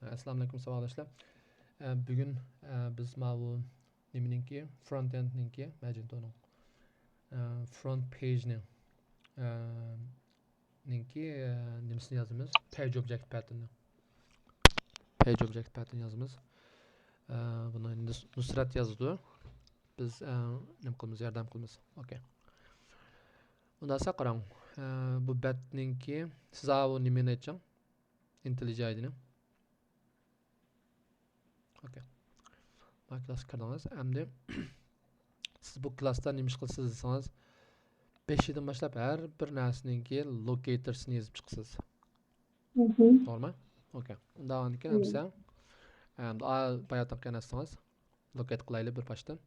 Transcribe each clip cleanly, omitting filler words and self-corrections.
Assalomu alaykum savoldoshlar. Bugun biz bu nimaninki frontendninki Magento'ning front page'ning ninki nimasini yozamiz? Page object pattern. Page object pattern yozamiz. Buni Nusrat yozdi. Biz nima qilamiz? Yordam qilamiz. Okay. Unda esa qarang. Bu batninki siz bu nimani aytchang? IntelliJ'ni. Okay. Bu klass kirdingiz. Endi siz bu klassda nima ish qilasiz desangiz 5 dan boshlab har bir narsaninki locatorsini yozib chiqasiz. To'g'rimi? Okay. Unda aniki hamsa endi bayatdan qanasangiz locate qilaylik bir boshdan.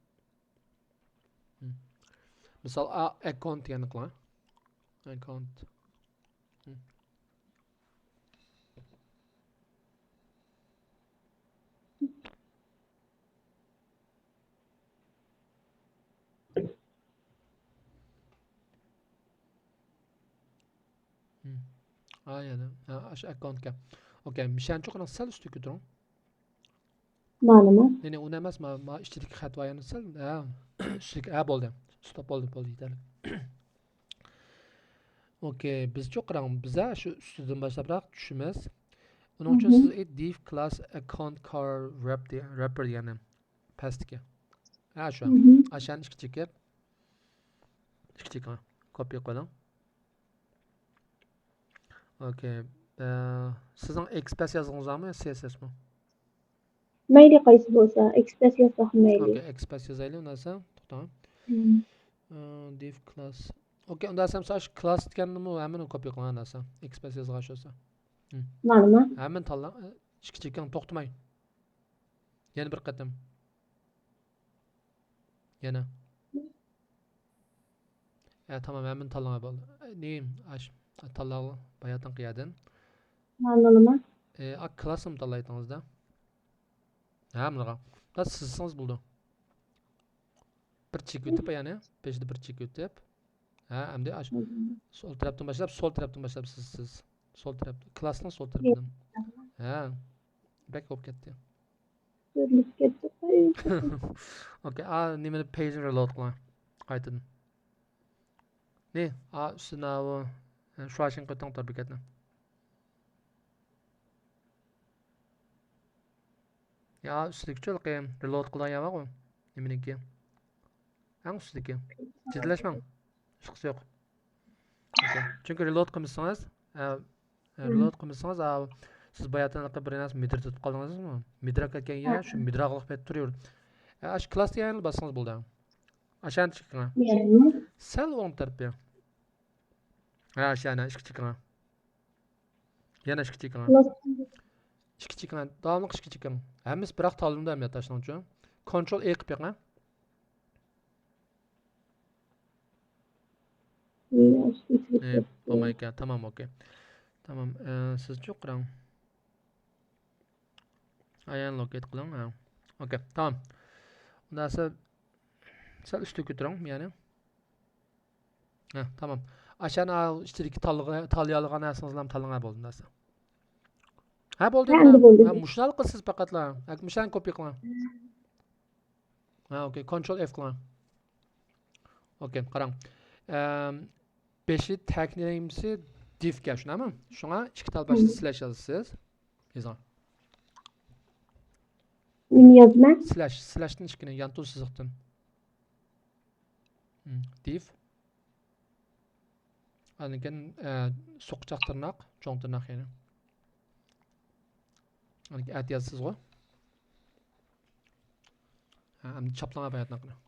Misol account yani qiling. Account. Yani aş accountga. Okay, mishan cho'qini sal ustiga ko'taring. Ma'lumi? Ne uni emas, ma ichidagi xatvoyani sal ustiga bo'ldi. Stop bo'ldi yetarli. Okay, biz cho'qirang biza shu ustidan boshlabroq tushimiz. Uning uchun siz div class account car wrapper yani pastga. Shu. Ashan ishga chekib. Ishga chekib. Kopya qiling. Okay. Sizning Express yozingiz mi, CSS mi? Mayli qaysi bo'lsa, Express yozsaq mayli. Okay, Express yozaylik, undan so'ng to'xtang. Div class. Okay, undan so'ng siz class deganni hammani kopya qiling narsa. Express yozgan bo'lsa. Ma'lumi? Hammani tanlang, ishga chekkan to'xtamang. Yana bir qatam. Yana. Tamam, hammani tanlang bo'ldi. Neyim? Tanlang bayatdan qiyadin. Ma'lumi? Class'im tanlaydingizda. Hammaga. Da sizsiz bo'ldi. Bir chek o'tib yani, peshda bir chek o'tib. Endi sol tarafdan boshlab siz sol taraf, klassning sol tarafidan. Back olib ketdi. So'rib ketdi. Okay, nimani page reload qiling. Qaytadan. Ne? Sinav shuashin qo'yting tabikatni. Üstüdeki qilib reload qilan yo'q. Nimaniki? Üstüdeki. Jidlashmang. Ishqisi yo'q. Okay. Chunki reload qilmasangiz, siz bayatdan bir narsa midra tutib qoldingizmi? Midra ketgan shu midrag'liq bet turaver. Shu klassga yana bossangiz bo'ldi. Ashani chiqing. Sal o'ng tarafga. Ashani ishga chiqing. Yana ishga chiqing. Ishga chiqing. Davomli ishga chiqing. Hammasi biroq ta'limda ahamiyat tashlang uchun Ctrl A qilib yiqing. Bo'lmay ekan. Tamam, okey. Tamam, siz cho'qirang. Ayan locate qiling. Okey, tamam. Undan so'ng sal ustiga ko'taring, ya'ni. Tamam. Ashana ichidagi tanlayolgan narsangizni ham tanlang'a bo'ldi narsa. Bo'ldi. Mushal qilsiz faqatlar. Mushan kopya qiling. Okey, Ctrl F qiling. Okey, qarang. 5 tag namesi div ga shunami? Shunga ikki tal boshda slash yozasiz. Yozing. Nima yozma? Slashdan ishkini yanto'z siziqdan. Div. Aniken so'qchoq tirnoq, cho'ng tirnoq yani. Anik at yozasiz go. Endi chaplama bayatdan qilib.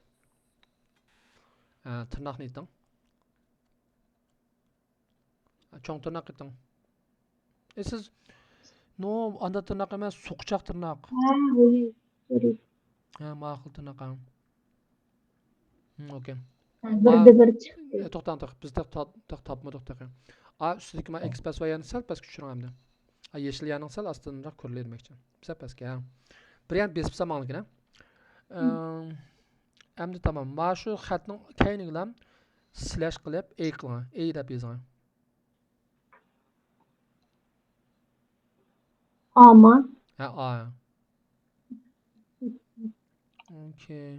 Tirnoqni ayting. Cho'ng tirnoq ayting. Siz anda tirnoq emas, so'qchoq tirnoq. Ma'qul tirnoq. Okay. Bir chiqdi. To'xtang, biz topmadik taqa. Ustidagi men Express va yana sal pastga tushiraman. Yeşil yanın sal aslında körlemek için. Bize paske. Bir yan besip samanlıkına. Emdi tamam. Ma şu xatning kaynigilam slash qilib A qiling. A deb yozing. Ama. Ha, A. Okay.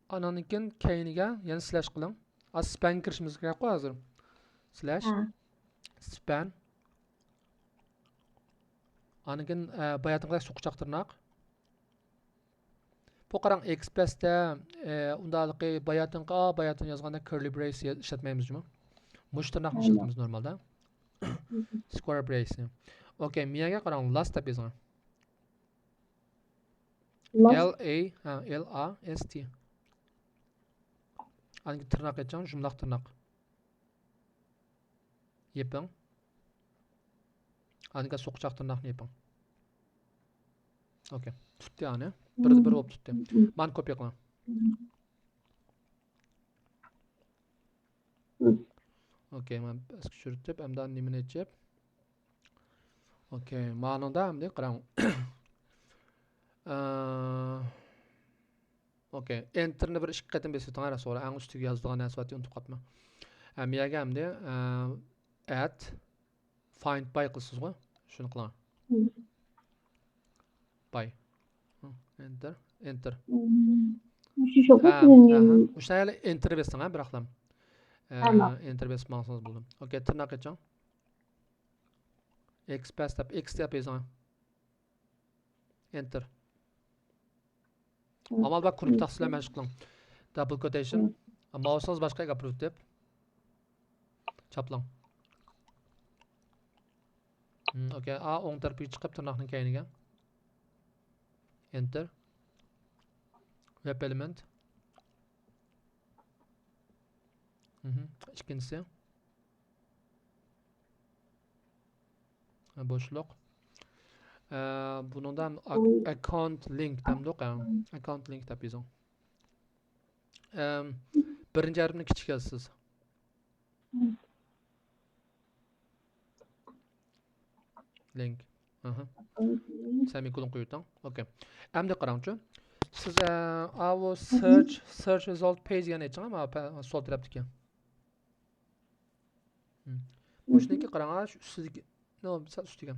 Ananınkin keyniga yani slash qiling. Az span kirishimiz kerak qo'y hozir. Slash span. Anikin bayatınqay so'qichaq tirnoq. Bu qarang Express'da undaqi bayatın yozganda curly brace ishlatmaymizmi? Mush tirnoqni ishlatamiz normalda. Square brace. Okay, miyaga qarang last deb yozing. L A S T. Anki tirnoq aytchang, jumlaq tirnoq. Yeping. Anka so'qichaq tirnoqni yeping. Okay. Tutdi yani. Bir bo'lib tutdi. Men kopiya qilaman. Okay, men eski tushirib, hamda nimani aytib. Okay, ma'noda hamda qarang. Okay, enterni bir ikki qatim besib tangara sonra ang ustiga yozdigan narsani unutib qolma. Ham yaga hamda add find by qilsiz go. Shuni qilaman. By. Enter. Shu shoqqa qilingan. O'shayli enter besang ha, biroqlam. Enter besib maqsad bo'ldim. Okay, tirnoq aytchang. X deb yozing. Enter. Amal bak kurup taqsizlar mashq qiling. Double quotation. Mouse'ingiz boshqa gapirib deb. Chaplang. Okay, A o'ng tarafiga chiqib tirnoqning keyniga. Enter. Web element. İkincisi. Boşluk. Bundan account link demdik. Account link deb yozing. Birinci harfni kichik yozsiz. Link. Semikolon qo'ying. Okay. Endi qarangchi. Siz avo search result page ga aytchang, ama sol tarafdagi. Shuniki qarang, ustidagi no, ustiga.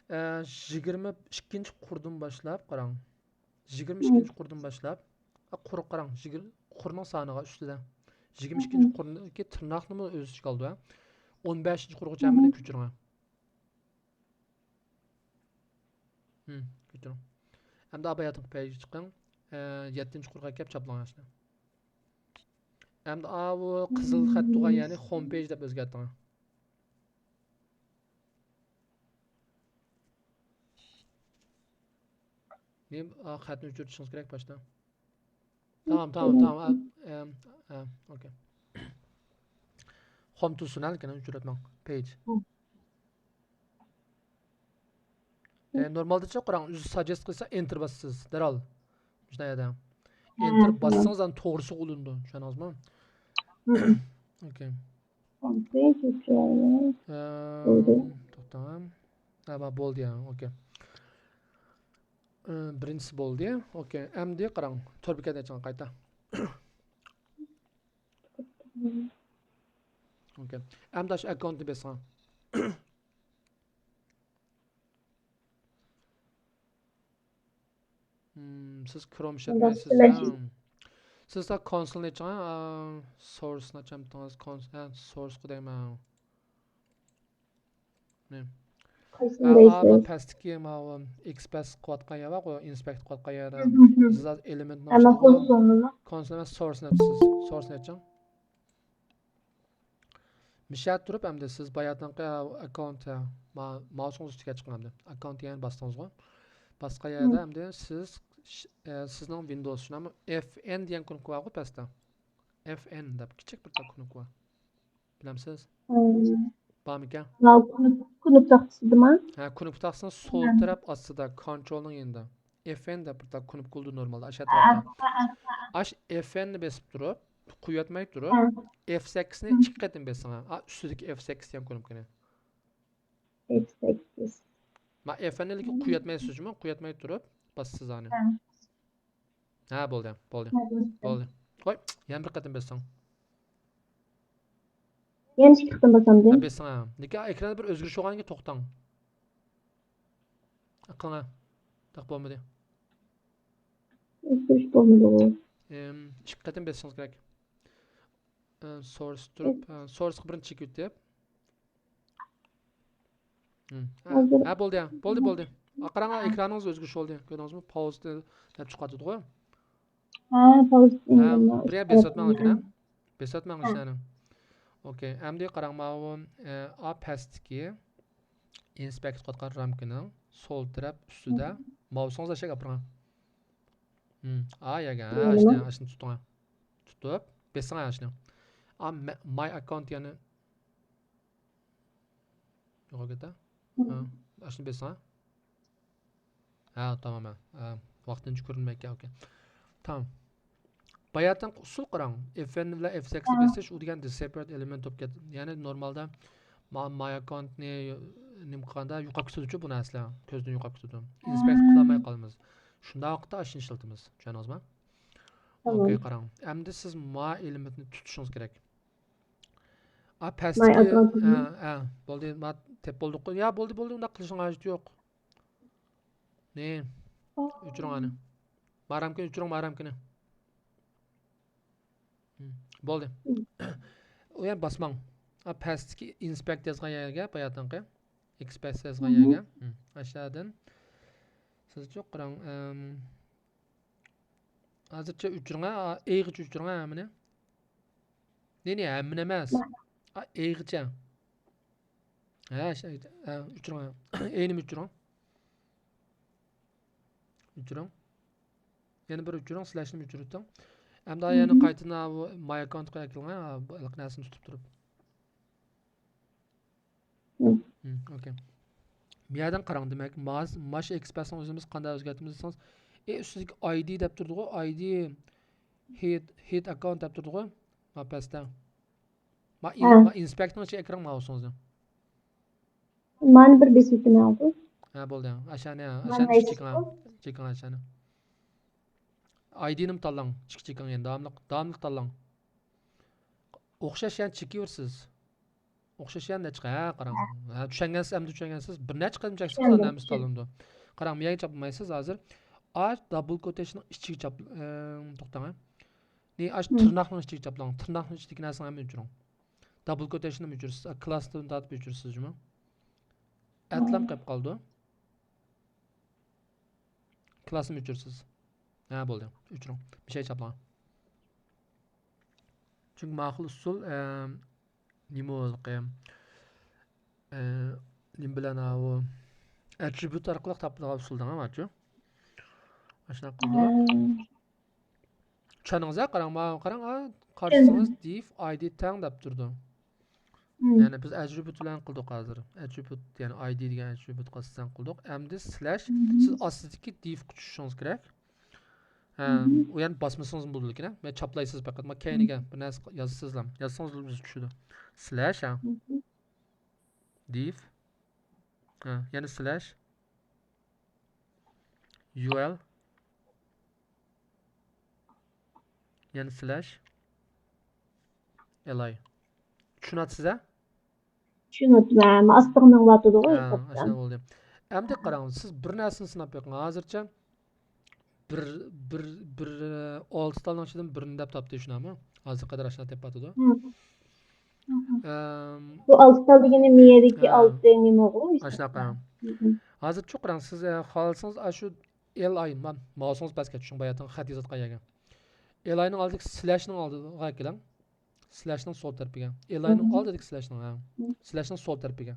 22-qurdan boshlab qarang. 22-qurdan boshlab quruq qarang. Qurning soniga ustida. 22-qurdagi tirnoqni o'z ichiga oldi. 15-qurga jamini ko'chiring. Ko'chiring. Hamda abayatın page chiqing. 7-qurga kelib chaplanashni. Hamda bu qizil xat turgan, ya'ni home page deb o'zgartiring. Benim xatni o'chirishimiz kerak başta. Tamam. Okay. Home tuşunu alırken o'chiratmang. Page. Normalda qarang, suggest qilsa enter bossiz. Daral. Shunday edi. Enter bossangiz ham to'g'risi bo'lindi. Tushunasizmi? Okay. To'xtam. Ha, bo'ldi ya. Okay. Birinchisi bo'ldi. Okay. Endi qarang, to'rbekada aytgan qayta. Okay. Endi shu accountni besang. Siz Chrome ishlatmaysiz. Siz da console aytgan, source nachamtangiz source qudayman. Ne? Ama pastki ma Express qilayotgan yo'q, o inspect qilayotgan yerda siz elementni ochib console source napsiz. Source aytgan. Mishat turib hamda siz bayatdan account mouse'ingiz ustiga chiqing hamda. Account yani bastыңызga. Başqa yerda hamda sizning Windows shunami FN degan knopka bor pastda. FN deb kichik bir knopka bor. Bilamsiz? Bormikan? Knop taqsidimi? Ha, knop taqsin sol taraf ostida controlning yanında. FN deb bir knopka bo'ldi normalda, aşağı tarafda. Aş FN ni besib turib, qo'yatmay turib, F8 ni ikki qatim besing. Ha, ustidagi F8 degan knopkani. F8. Ma FN'ni qo'yatmaysizmi? Qo'yatmay turib, bassiz ani. Ha, bo'ldi. Qo'y, yana bir qatim besing. Yana chiqdim basamda. Ha, besing ha. Lekin ekranda bir o'zgarish bo'lganiga to'xtang. Aqlingga. Taq bo'lmadi. O'zgarish bo'lmadi. Ikki qatim besingiz kerak. Source turib, source birinchi chekib deb. Hozir Ha, bo'ldi. Bo'ldi. Qarang, ekraningiz o'zgarish bo'ldi. Ko'rdingizmi? Pause deb chiqadi to'g'ri? ha, pause Ha, endi. bir besatmang ekan. Besatmang ishlarni. Okay, endi qarang, mana a pastki inspect qilgan ramkaning sol taraf ustida mousingizni aşağı gapiring. Yaga, ashni tuting. Tutib, besing ashni. My account yani yo'q edi. Ashni besing. Ha, tamam. Vaqtincha ko'rinmay ekan, okay. Tamam. Bayatdan usul qarang. Fn bilan F8 besish u degan separate element bo'lib ketdi. Ya'ni normalda my account ni nim qilganda yuqib ketadi bu narsa. Ko'zdan yuqib ketadi. Inspect qilmay qolamiz. Shunda vaqtda ashni ishlatamiz. Tushundingizmi? Okay, qarang. Endi siz my elementni tutishingiz kerak. Pastki bo'ldi. Ma tep bo'ldik. Ya bo'ldi. Unda qilishing hojat yo'q. Ne? O'chiring ani. Maramkini. Bo'ldi. U ham bosmang. Pastki inspect yozgan yerga bayatdanqi expect yozgan yerga. Aşağıdan siz çok qarang. Hozircha o'chiring, eğiç o'chiring hamini. Ne, hamini emas. Eğiçcha. O'chiring. Eğinim o'chiring. Yana bir o'chiring, slashni o'chirdim. Hamda yana qaytadan my account qilayotgan narsani tutib turib. Okay. Bu yerdan qarang, demak, mash expressni o'zimiz qanday o'zgartiramiz desangiz, ustidagi ID deb turdi-ku, ID hit account deb turdi-ku, ma pastda. Ma inspectning ichi ekran mousingizni. Mani bir besitini oldi. Ha, bo'ldi. Ashani chekang ashani. ID'ni tanlang, chekang endi davomli tanlang. O'xshash yana chekiyorsiz. O'xshash yana chiqa, qarang. Tushungansiz, bir necha qadam cheksiz qanday tanlandi. Qarang, bu yerga chopmaysiz hozir. Double quotation ichiga chop, to'xtang. Ne, tirnoqning ichiga choplang. Tirnoqning ichidagi narsani ham o'chiring. Double quotation'ni o'chirsiz, class'ni tatib o'chirsizmi? Atlam qilib qoldi. Class'ni o'chirsiz. Ha, bo'ldi. O'chiring. Bir şey choplang. Çünkü ma'qul usul nima o'zi nim bilan o attribute orqali topilgan usuldan amachu. Ashuna qildi. Tushundingiz? Qarang, qarsangiz div id tang deb turdi. Yani biz attribute bilan qildik hozir. Attribute yani id degan attribute qilsak qildik. Endi slash siz ostidagi div tutishingiz kerak. O yani basmasınız buldu ki ne? Ben çaplayısız fakat ma kayniga bir narsa yazısızlar. Yazsanız biz tushudi. Slash div yani slash ul yani slash li. Tushunasizsiz ha? Tushundim. Astig'ini vatidi qo'y. Ashuna bo'ldi. Endi qarang, siz bir narsani sinab beqing. Hozircha bir 6 taning ichidan birini deb topdi shunami? Hozir qadar ashuna deb atadi. Bu 6 tal degani miyadagi 6 nima qo'y? Ashunaqa. Hozir cho'qirang, siz xohlasangiz shu li man mousingiz pastga tushing, bayatdan xat yozatgan yerga. Li ning oldidagi slashning oldiga keling. Slashning sol tarafiga. Li ning oldidagi slashning slashning sol tarafiga.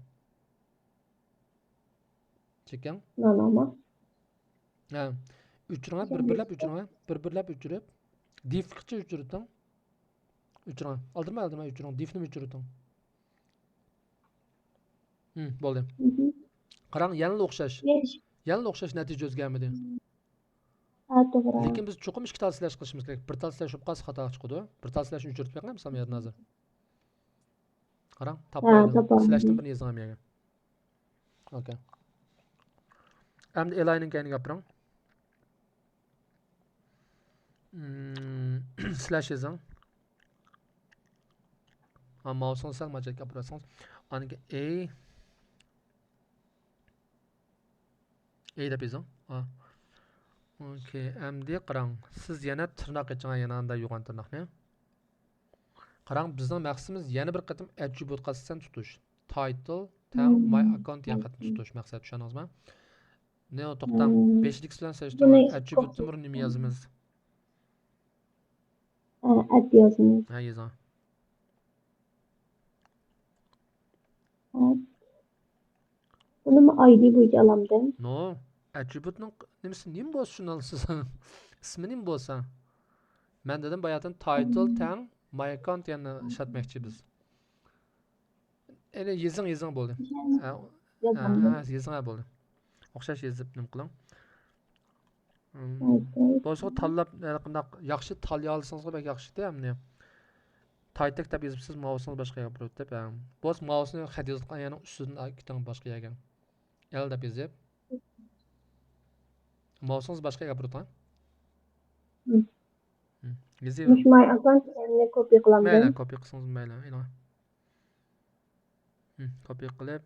Chekang. Mana. O'chiring, bir-birlab o'chirib, div-qicha o'chirdim. O'chiring. Aldirma, o'chiring, divni o'chirdim. Bo'ldi. Qarang, yana o'xshash natija o'zgarmadi. To'g'ri. Lekin biz cho'qim ikki tal slash qilishimiz kerak. Bir tal slash qilib xato chiqadi. Bir tal slash o'chirib qo'ygan misol yerdan hozir. Qarang, topmaydi. Slashdan birini yozgan yerga. Okay. Endi li-ning kayniga gapiring. Slash yazing. Ha mouse'unu sal maçak yapıyorsanız. Anki A deb yazın. Ha. Okey. Endi qarang. Siz yana tırnaq içine yanında yo'g'on tırnaqni. Qarang, bizning maqsadimiz yana bir qatim attribute qasdan tutish. Title tang my account degan qatni tutish maqsad, tushundingizmi? Ne o to'xtam. 5x bilan solishtirib attribute'ni burun nima yozamiz? Ad yazınız. Ha, yozing. Ad. Bunu mu ID bo'yicha alamdan? No, attribute'ning nimasi nima bo'lsa shuni olasiz. Ismi nima bo'lsa. Men dedim bayatın title tang my account yani işletmekçi biz. Ele yazın bo'ldi. Ha, Yazamdan. yazın bo'ldi. O'xshash yozib nim qiling. Title. Boshqa tanlab qandaq yaxshi tanlay olsangiz bak yaxshi-da hamni. Title deb yozibsiz, mouse'ni boshqa yerga burib deb. Bo'z mouse'ni xat yozgan yana ustidan ikkita boshqa yerga. L deb yozib. Mouse'ni boshqa yerga burib. Yazib. Mush my account endi copy qilamdan. Mayli, copy qilsangiz mayli. Copy qilib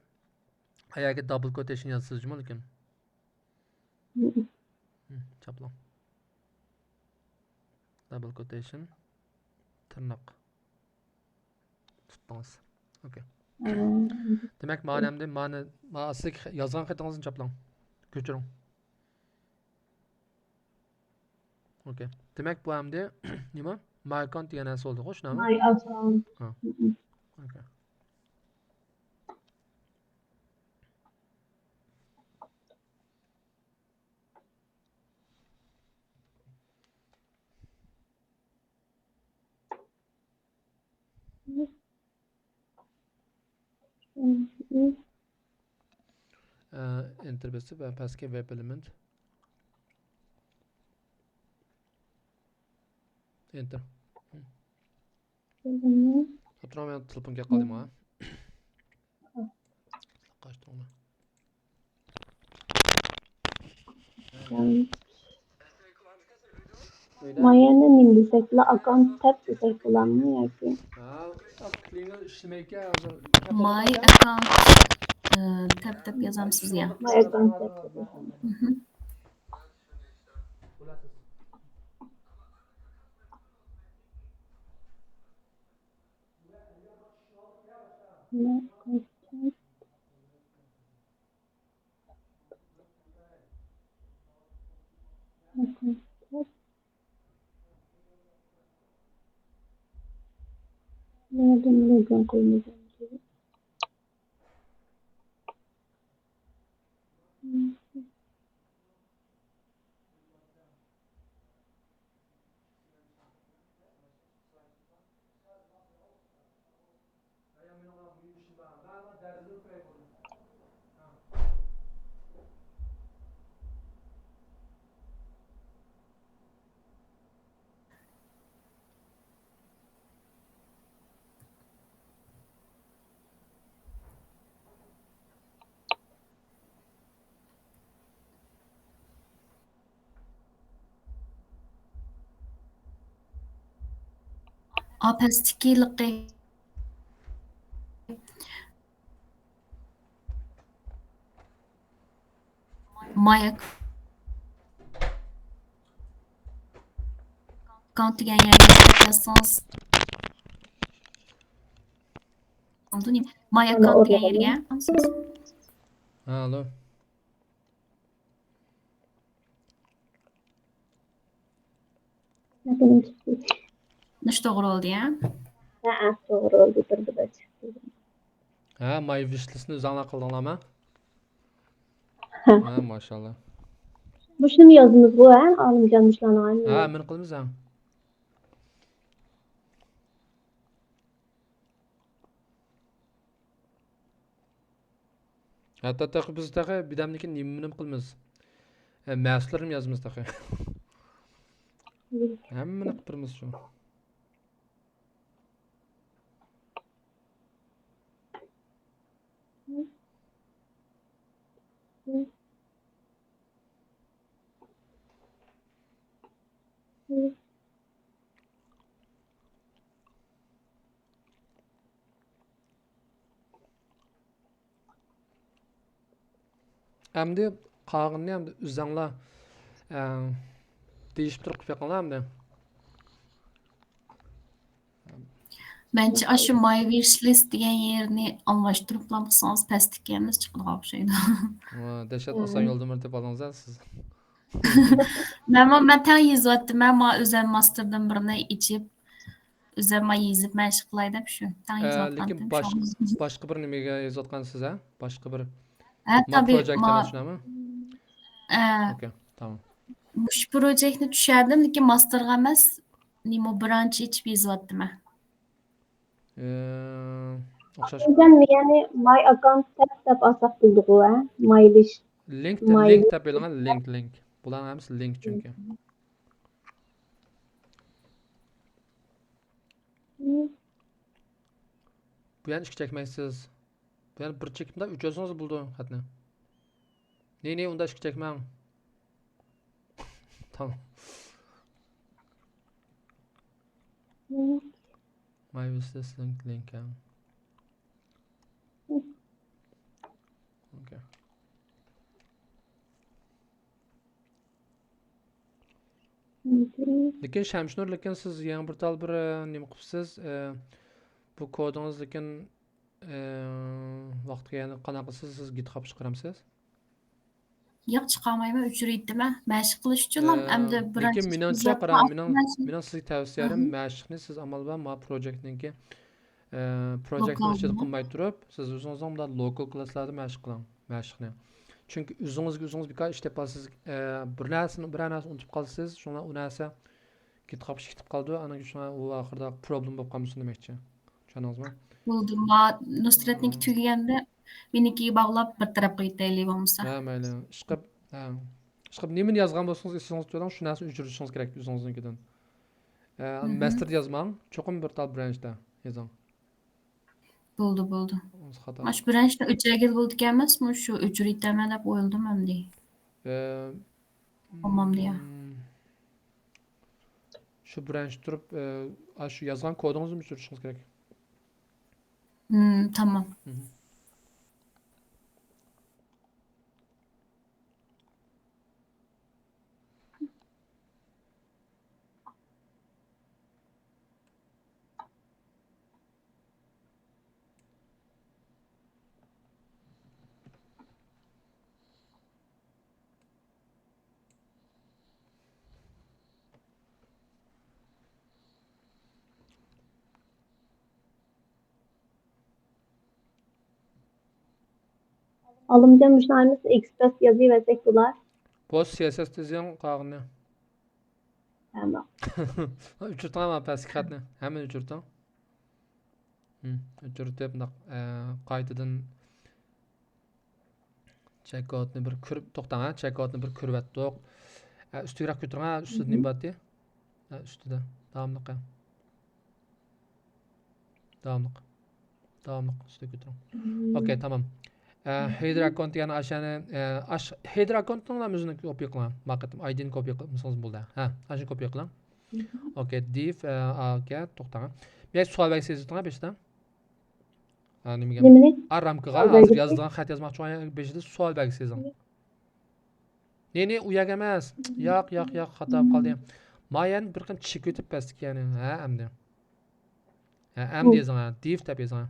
ayaga double quotation yozsizmi lekin. Chaplam. Double quotation. Tırnak. Tutdunuz. Okay. Demek manemde siz yazgan xatingizni chaplang. Ko'chiring. Okay. Demek bu hamda nima? My account degan narsa bo'ldi, xo'sh, My account. Ha. Okay. Enter basıp ve pastki web element. Enter. Oturam ben telefonga qoldim ha. Qaçdı ona. Mayani nim desek la account tab desek bulanmı yoki? Ha, klinger işlemeyke My account tab yazamsız ya. My account tab desek. My account tab. Account tab. Nereden login koymayacağım? Pastiki liqi my account degan yerga yazsangiz my account degan yerga Alo. Nasıl çıktı? nish to'g'ri bo'ldi ya. Ha, doğru oldu. Turdu da çıktı. Ha, my wishlistni o'zinglar qildinglarmi? Ha, maşallah. Bu şunu mu yazdınız bu ha? Alımcanmışlar aynı. Ha, men qilamiz ha. Hatta biz bidamniki nimani qilamiz? Mas'ullarni yozamiz taqa. Hammani qilib turamiz shu. Endi qağınni endi üzənglə deyişib turub yapaqlar endi. Bence aşı my wishlist degan yerini almashtirib qilsangiz pastlikamiz chiqadigan o'xshaydi. Dəhşət asan yolda deb alınız siz. Ben tang yezyaptim. Ben özel master'dan birini içip üzerime yezip meşgul qilay deb shu. Tang Lekin yezyaptim. başqa bir nimaga yozayotgansiz ha? Başqa bir Ha tabii project demek shunami? Okay, tamam. Shu projektni tushirdim, lekin masterga emas, nima birinchi ichib yezyaptim. O'xshash. Yani my account tab alsak bulduk o ha. My list. Link tab e'lon link. Bularning hammasi link chunki. Bu yana ishga chekmaysiz. Bu yana bir chekimda 3 yozingiz bo'ldi xatni. Ne unda ishga chekmang. Tamam. My wishlist link. Okay. Lekin Shamshnur, lekin siz yana bir tal bir nima qilibsiz? Bu kodingiz lekin vaqtga yana qanaqa siz GitHub chiqaramsiz? Yo'q, chiqarmayman, o'chirdim. Mashq qilish uchun ham endi birinchi. Lekin menimcha qarang, mening sizga tavsiyalarim mashqni siz amalban ma projectninki projectni ichida qilmay turib, siz o'zingizning bunday local classlarda mashq qiling, mashqni. Chunki o'zingiz bekor ish topasiz, bir narsani unutib qolsangiz, shuna u narsa GitHub ketib qoldi, ana shuna u oxirida problem bo'lib qolmasin demoqchi. Tushundingizmi? Bo'ldi. Nusratniki tugaganda menikiga bog'lab bir tarafga yetaylik bo'lmasa. Ha, mayli. Ishqib nimani yozgan bo'lsangiz esingiz tuting, shu narsani o'chirishingiz kerak o'zingiznikidan. Master yozmang, cho'qim bir tal branchda yozing. Bo'ldi. Mana shu branchda 3 yil bo'ldi emasmi? Shu o'chiritaman deb o'yladim endi. Olmam deya. Shu branch turib, shu yozgan kodingizni o'chirishingiz kerak. Tamam. Alımcan müşahimiz Express yazıversek bular. Post CSS dizgan qog'ini. Tamam. Uchirtaman pastki xatni. Hamma uchirtam. Uchirtib qaytadan checkoutni bir ko'rib to'xtang, checkoutni bir ko'ryaptiq. Ustiroq ko'taring, ustida nima bordi? Ustida davomliq. Davomliq ustida ko'taring. Okay, tamam. Header account yani header account'un da müziğini kopya kılan. Bakın ID'ni kopya kılmışsınız burada. Aşağı kopya kılan. Okay, div okay, to'xtang. Bir sual beksizlik tanga beşten. Nimani? Ramkaga hozir yozilgan xat yozmoqchi bo'lgan beshida sual belgisi yozing. Ne u yoq emas. Yo'q, xato qoldi. Mayan bir qancha chek o'tib pastga yani. Endi. Endi yozing, div deb yozing.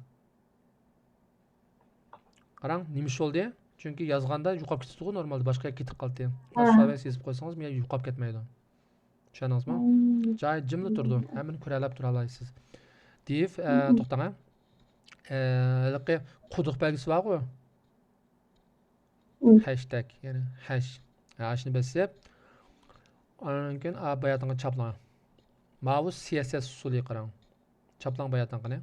Qarang, nima ish bo'ldi? Chunki yozganda yo'qolib ketdi-ku normalda boshqa ketib qoldi. Sual belgisi yozib qo'ysangiz, men yo'qolib ketmaydi. Tushundingizmi? Joy jimli turdi. Hammani ko'ralab tura olasiz. Div to'xtang. Liqi quduq belgisi var hashtag yani hash. Hashni basib ondan keyin bayatanga chaplang. Mana CSS usuli qarang. Chaplang bayatdan qani.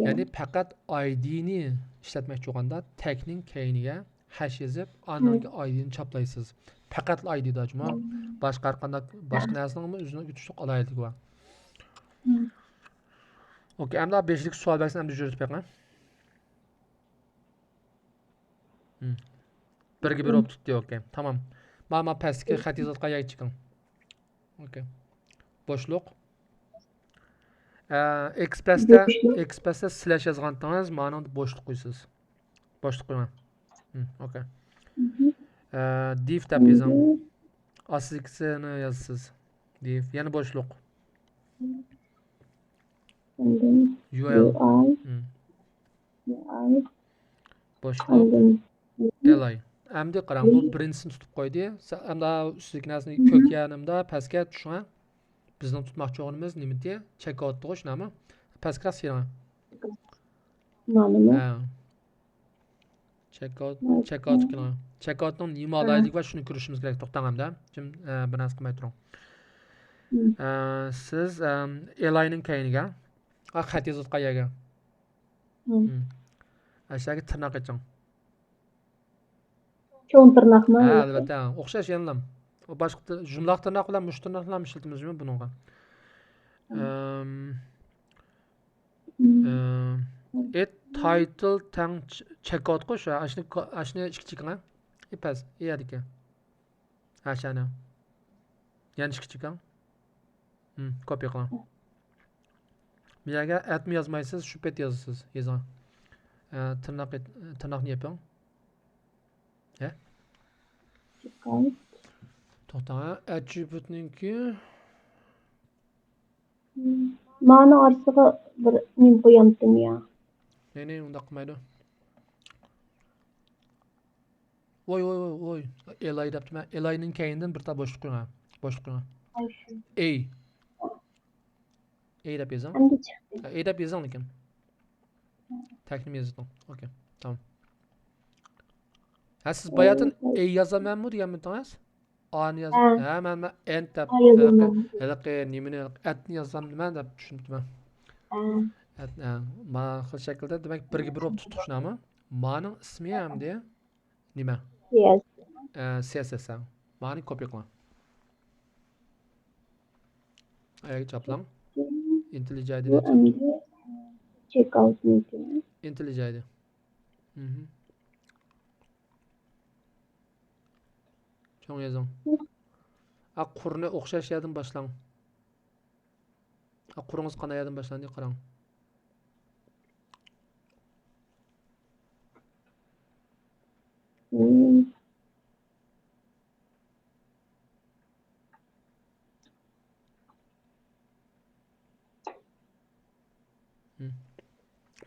Yani faqat ID'ni ishlatmoqchi bo'lganda tagning keyiniga hash yozib, ondan keyin ID'ni chaplaysiz. Faqat ID'da juma boshqa boshqa narsaning o'zini yutishliq olayligi bor. Okay, endi 5lik sual belgisini endi jo'natib qo'ying. Birga bir olib tutdi, okay. Tamam. Mana pastga xat yozayotgan yer chiqing. Okay. Bo'shliq. Express'da slash yozgandiz, mana bo'shliq qo'ysiz. Bo'shliq qo'ying. Okay. Mhm. Div deb yazing. Astikisini yazsiz. Div. Yani boşluk. And then UL. UI, Hmm. UI, Boşluk. and then Li. Endi qarang, bu birinchisini tutib qo'ydi. Endi ustidagi narsani ko'k yanimda pastga tushgan. Bizning tutmoqchi bo'lganimiz nima deya? Checkout deyish nima? Pastga siling. manimi? Ha. Checkout qiling. Checkoutning nima olaylik va shuni ko'rishimiz kerak. To'xtang hamda. Kim bir narsa qilmay turing. Siz Lining keyiniga xat yozib yerga. Aşağıya tırnak açın. Çoğun tırnakma. Ha, albatta. O'xshash yanılam. O boshqa jumlaq tırnaq bilan mush tırnaqlarni ishlatamiz bunga. It title tang checkout qo'sh. Ashni ichki chiqing. Ipaz. Yadiki. Ha, shani. Yani ichki chiqing. Kopya qiling. Bu yerga atmi yozmaysiz, shu pet yozasiz. Yozing. Tırnaqni yaping. He? To'xtang. Attribute'ninki Ma'ni orsig'i bir men qo'yamdim ya. Ne unda qilmaydi. Voy. Eli debdim. Elining keyinidan bir ta boshliq qo'ying. Boshliq qo'ying. A deb yozing. Endi chiqdi. A deb yozing lekin. Taknim yozdim. Okay. Tamam. Ha siz bayatın A yazamanmı deganmidingiz? A'ni yaz. Ha, men end deb. Haliqi nimani atni yozamman deb tushunibman. Mana xil shaklda demak birga bir bo'lib tutishni Ma'ning ismi ham de nima? Yes. CSS. Ma'ni kopya qiling. Ayaga chaplang. IntelliJ Bu endi checkout meeting. IntelliJ. Cho'ng yozing. Qurni o'xshash yerdan boshlang. Quringiz qanday yerdan boshlandi qarang.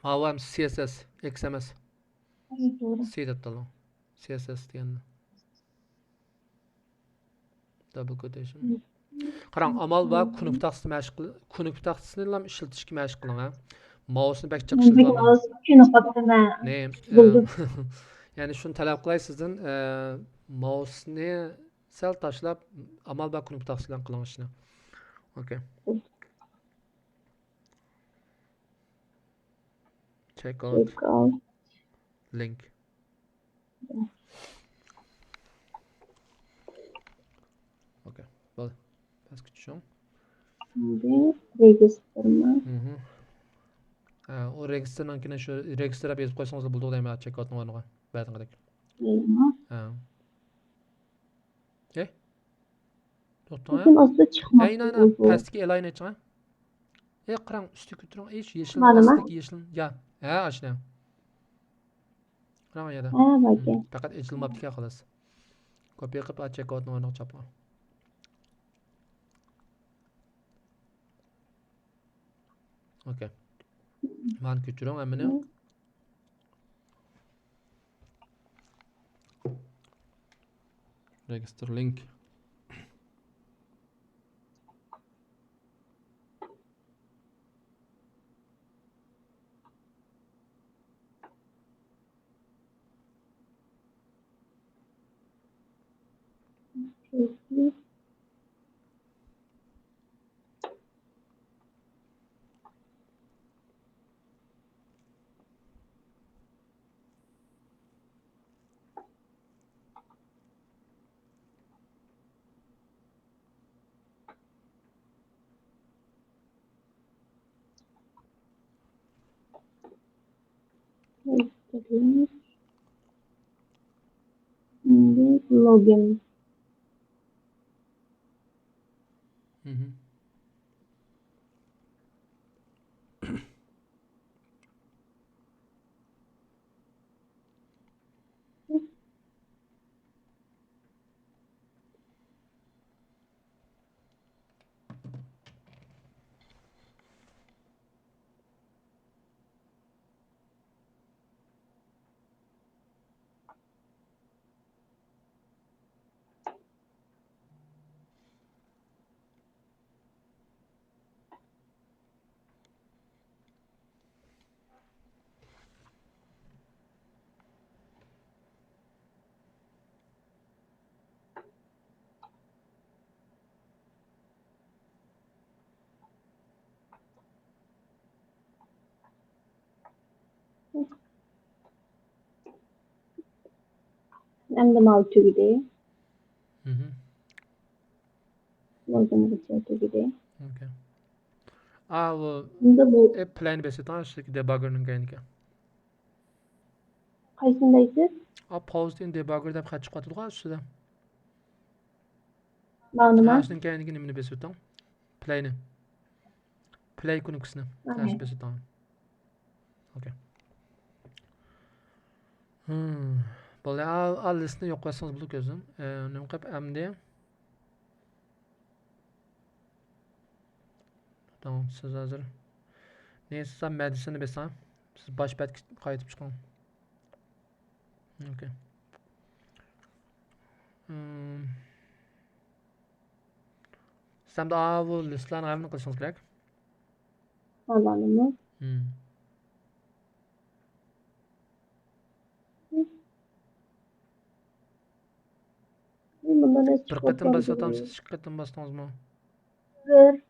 Avam CSS, XMS. C deb talang. CSS deganda. Double quotation. Qarang, amal va kunuk taxtisini ham ishlatishga mashq qiling, ha. Mouse'ni bak chiqishtirib Ne? Yani shuni talab qilay sizdan, mouse'ni sal tashlab amal va kunuk taxtis bilan qiling ishni. Okay. Check out link. Okay. Bo'ldi. Pastga tushing. Registrma. O registrnankini shu register deb yozib qo'ysangiz bo'ldi deyman checkoutning o'rniga. Batinqidek. Ha. To'xtang. Lekin ostida chiqmadi. Aynan pastga align etching. Qarang, ustiga turing. Yeshil ostidagi yeshil. Ya. Ha, ashna. Qarang yerda. Ha, baka. Faqat echilmabdi xolos. Kopya qilib checkoutning o'rniga chaplang. Okay. Mani ko'chiring amini. Register link. Login. Hem de mal tügüde. Hı hı. Malzeme geçiyor tügüde. Okay. Bu Bunda bu plain besitan işte debugger'ın kaynağı. kaysındayız? Pause in debugger deb xat chiqib turgan ustida. Ma'luma. Shundan kayniga nimani besitan? Playni. Play knopkasini. Tash besitan. Okay. Bo'ldi. Listni yo'q qilsangiz bo'ladi ko'zim. Nima qilib amdi? Tamam, siz hozir. Neyse, sen medicine besam. Siz bosh paytga qaytib chiqing. Okay. Sen de bu listlarni ayrımını qilsangiz kerak. Ma'luma. Bundan ne Bir çıkıyor? qatim basatamsiz, ikki qatim basdingizmi? Bir.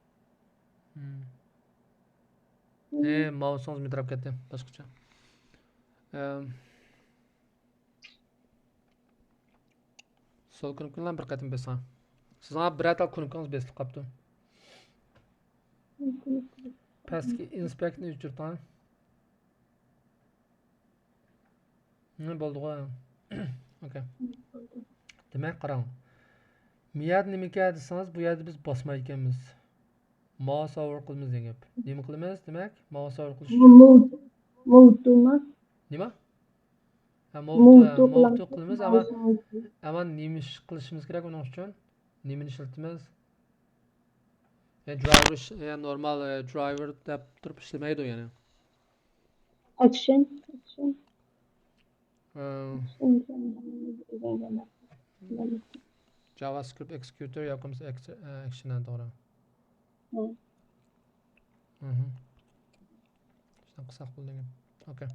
Mouse'ungiz midrab ketdi, boshqacha. Sol knopkadan bir qatim basam. Sizga bir atal knopkangiz besilib qolibdi. Pastki inspectni o'chirting. Ne bo'ldi g'o? Okay. Demak, qarang. Bu yerda nimaga desangiz, bu yerda biz bosmay ekanmiz. Mouse over qilamiz degan gap. Nima qilamiz? Demak, mouse over qilish uchun Muvtuma. nima? Muvtu qilamiz, ama nima ish qilishimiz kerak uning uchun? Nimani ishlatamiz? Driver, normal driver deb turib ishlamaydi yani. Action. JavaScript executor yoki action to'g'ri. Shundan qilsak bo'ladi. Okay.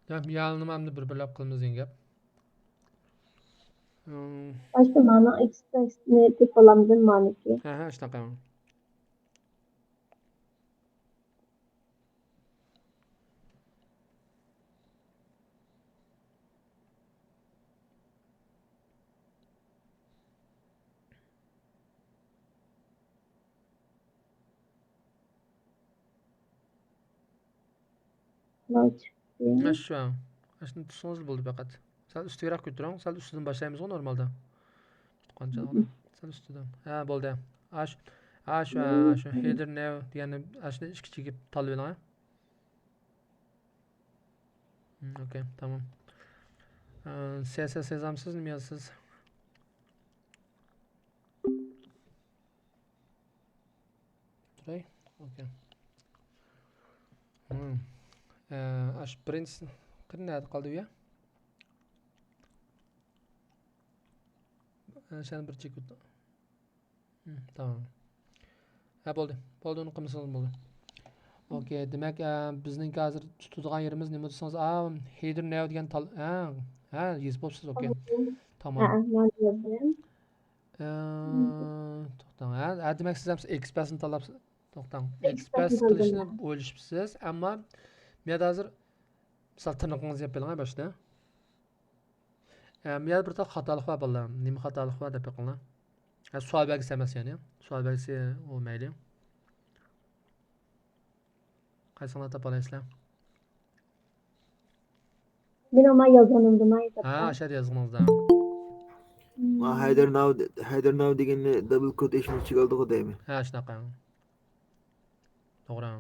Demak, bu yerni nimani bir-birlab qilamiz degan gap. Başta mana expressni deb olamdan maniki. Shunaqa. Shu. Shuni tutsangiz bo'ldi faqat. Sal ustiroq ko'taring, sal ustidan boshlaymiz normalda. Qancha oldi? Sal ustidan. Bo'ldi. Shu header now degani shuni ichkiga tanlab oling. Okay, tamam. CSS yazamsiz, nima yozasiz? Okay. Birinchisi qanday qoldi bu ya? Sen bir chek o'tdi. Tamam. Bo'ldi. Uni qilmasangiz bo'ldi. Okay, demak bizning hozir tutadigan yerimiz nima desangiz, header now degan yozib bo'libsiz, okay. Tamam. To'xtang. Demak siz ham expressni tanlabsiz. To'xtang. Express qilishni o'ylashibsiz, ammo men hozir misol tirnoqingizni yap beling boshda. Men bir ta xatolik bor bolalar. Nima xatolik bor deb beqinglar. Savol belgisi emas ya'ni. Savol belgisi o mayli. Qaysini topa olasizlar? Men ama yazganımda mayda. Aşağı yazganingizda. Header now deganni double quotation ichiga oldi deymi? Shunaqa. To'g'ri.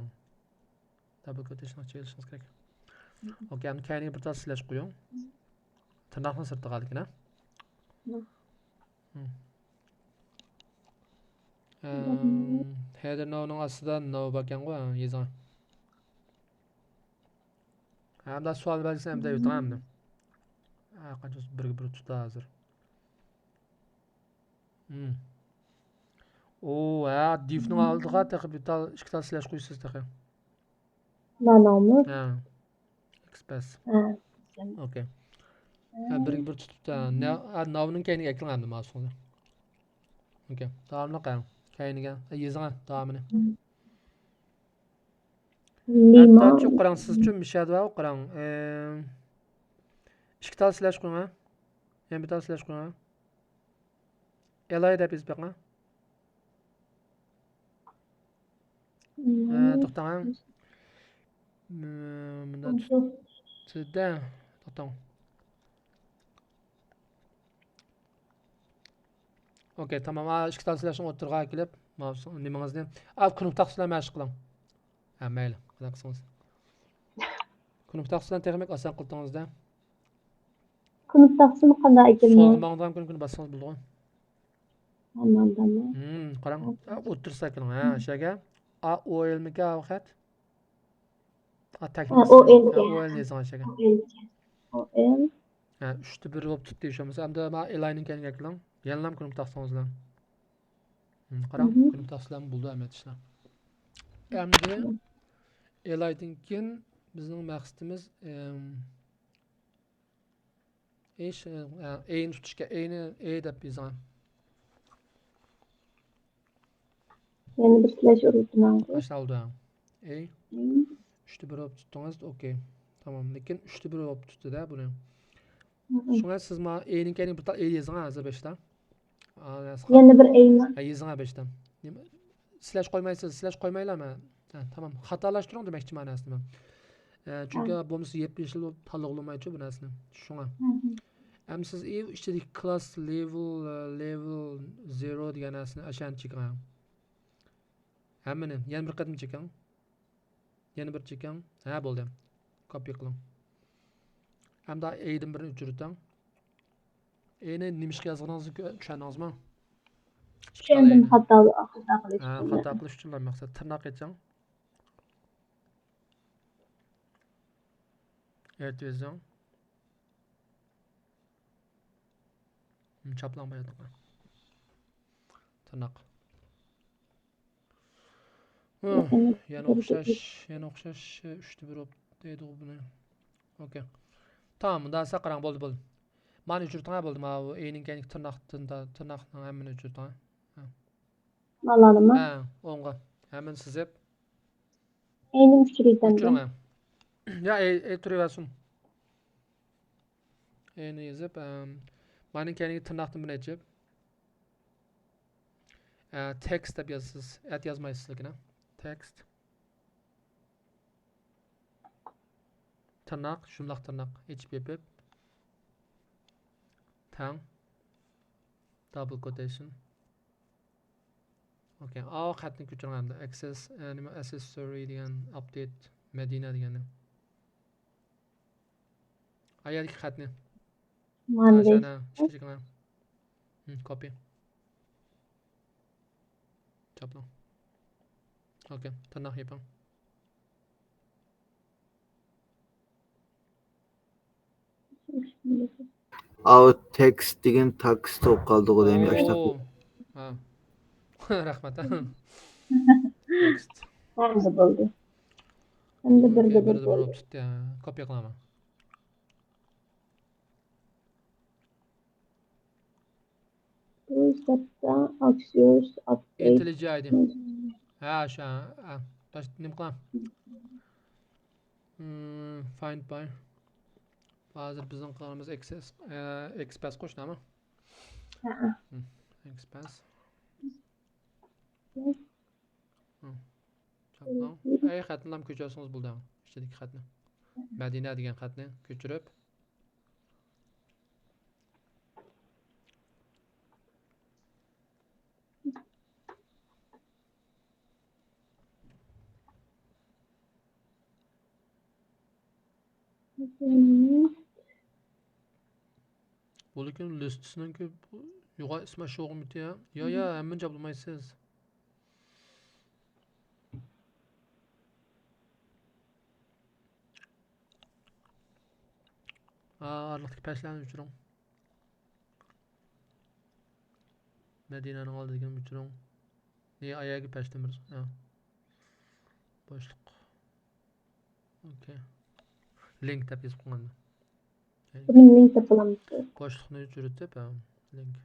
Double quotation ichiga olishingiz kerak. Okay, uni kayniga bir ta slash qo'ying. Tirnoqni sirtiga oldikna. Header nowning ostida no bor ekan-ku, yozing. Hamda savol belgisi hamda yo'q hamda. Qancha bir tutdi hozir. Divning oldiga bitta ikkita slash qo'ysiz taqa. Manami? Express. Okay. Bir tutibdi. Nowning kayniga eklanadi mavzuda. Okay. Davomli qiling. Kayniga yozing davomini. Lima. Hatta qarang siz uchun mishad va qarang. Ikkita slash qo'ying. Yani bir daha slash koyalım. Elay dep iz bakın. To'xtang. Bunda tutdi. To'xtang. Okey, tamam. İki tane slash'ın o'tirg'a kelib, nimangizni kunuk taqsilan mashq qiling. Ha, mayli, qanaqa qilsangiz. Kunuk taqsilan texnik oson qildingizda. Kunut taqsim qanday ekan? Solga mangdan kun bassangiz bo'ladi. Tamam. Qarang. O'tirsa qiling. Ha, o'shaga A O L mi ga xat? Atak O L O L yazing o'shaga. O L. Ha, 3'te 1 bo'lib tutdi o'shamasa. Hamda ma Elayning kaniga qiling. Yanlam kunuk taqsangiz. Qarang, kunuk taqsilan bo'ldi amat ishlar. Endi Elaydan keyin bizning maqsadimiz E'ni tutishga E'ni E deb yozing. Yani bir slash urutmangiz. Kaç oldu? E 3'te 1 olib tutdingiz, okey. Tamam, lekin 3'te 1 olib tutdi da buni. Şuna siz ma E'nin kendi bir ta E yazın hazır 5'ten. Yani bir E'ni. Ha yazın 5'ten. Slash koymayısınız, slash koymaylarmı? Ha, tamam. Hatalaştırın demekçi manasını ben. Çünkü bomsu 70 yıl tanıqlamayıcı bu narsani. Şuna. Hem siz içindeki class level 0 degan narsani aşağı chiqing. Hammani yana bir qadam chiqing. Yana bir chiqing. Ha bo'ldi. Copy qiling. Hamda E'dan birini o'chirting. E'ni nimishga yozganingizni tushundingizmi? Tushundim, xato qilish. Ha, xato qilish uchun maqsad tirnoq etsang. Evet yozing. Chaplanmaydi. Tirnoq. Yana o'xshash 3'te 1 olib deydi buni. Okey. Tamam, bundan sonra qarang bo'ldi. Mana uchirtgan bo'ldi. Mana bu E'ning kendi tirnoqning hammani uchirtgan. Alalım. Ha, o'ng'a. Hemen sizib. E'ni uchiraydan. Uchiring. Ya turaversin. E'ni yozib, mana kendi tirnoqni bilan yechib. Text deb yozasiz. At yozmaysiz lekin. Text. Tırnak, şundaq tırnak. HPP. Tang. Double quotation. Okay. A xatni ko'chirganimda access nima accessory degan update Medina degani. Ayadagi xatni. Mana chiqishgan. Copy. Chaplan. Okay. Tırnak yapalım. Out text degan tax to'p qoldi o deymi yoshlar. Ha. Rahmat. Text. Nerede buldu? Hem de bir bo'lib tutdi. Kopya qilaman. Bu stepda Axios update. IntelliJ ID. Ha, shu. Nim qilam. Find by. Hozir bizning qilganimiz Express qo'shnami? Ha. Express. Chaplan. Ay xatni ham ko'chirsangiz bo'ldi. Ichidagi xatni. Madina degan xatni ko'chirib. Bu lekin listisidan ko'p yo'q ismi sho'g'miti ya. Yo, hamma jablamaysiz. Arliqdagi pashlarni o'chiring. Madinaning oldiga o'chiring. Ne ayagi pashtimiz. Ha. Boshliq. Okay. Link deb yozib qo'ygandim. Bunun link yapılamış. Boshliqni o'chirib, link.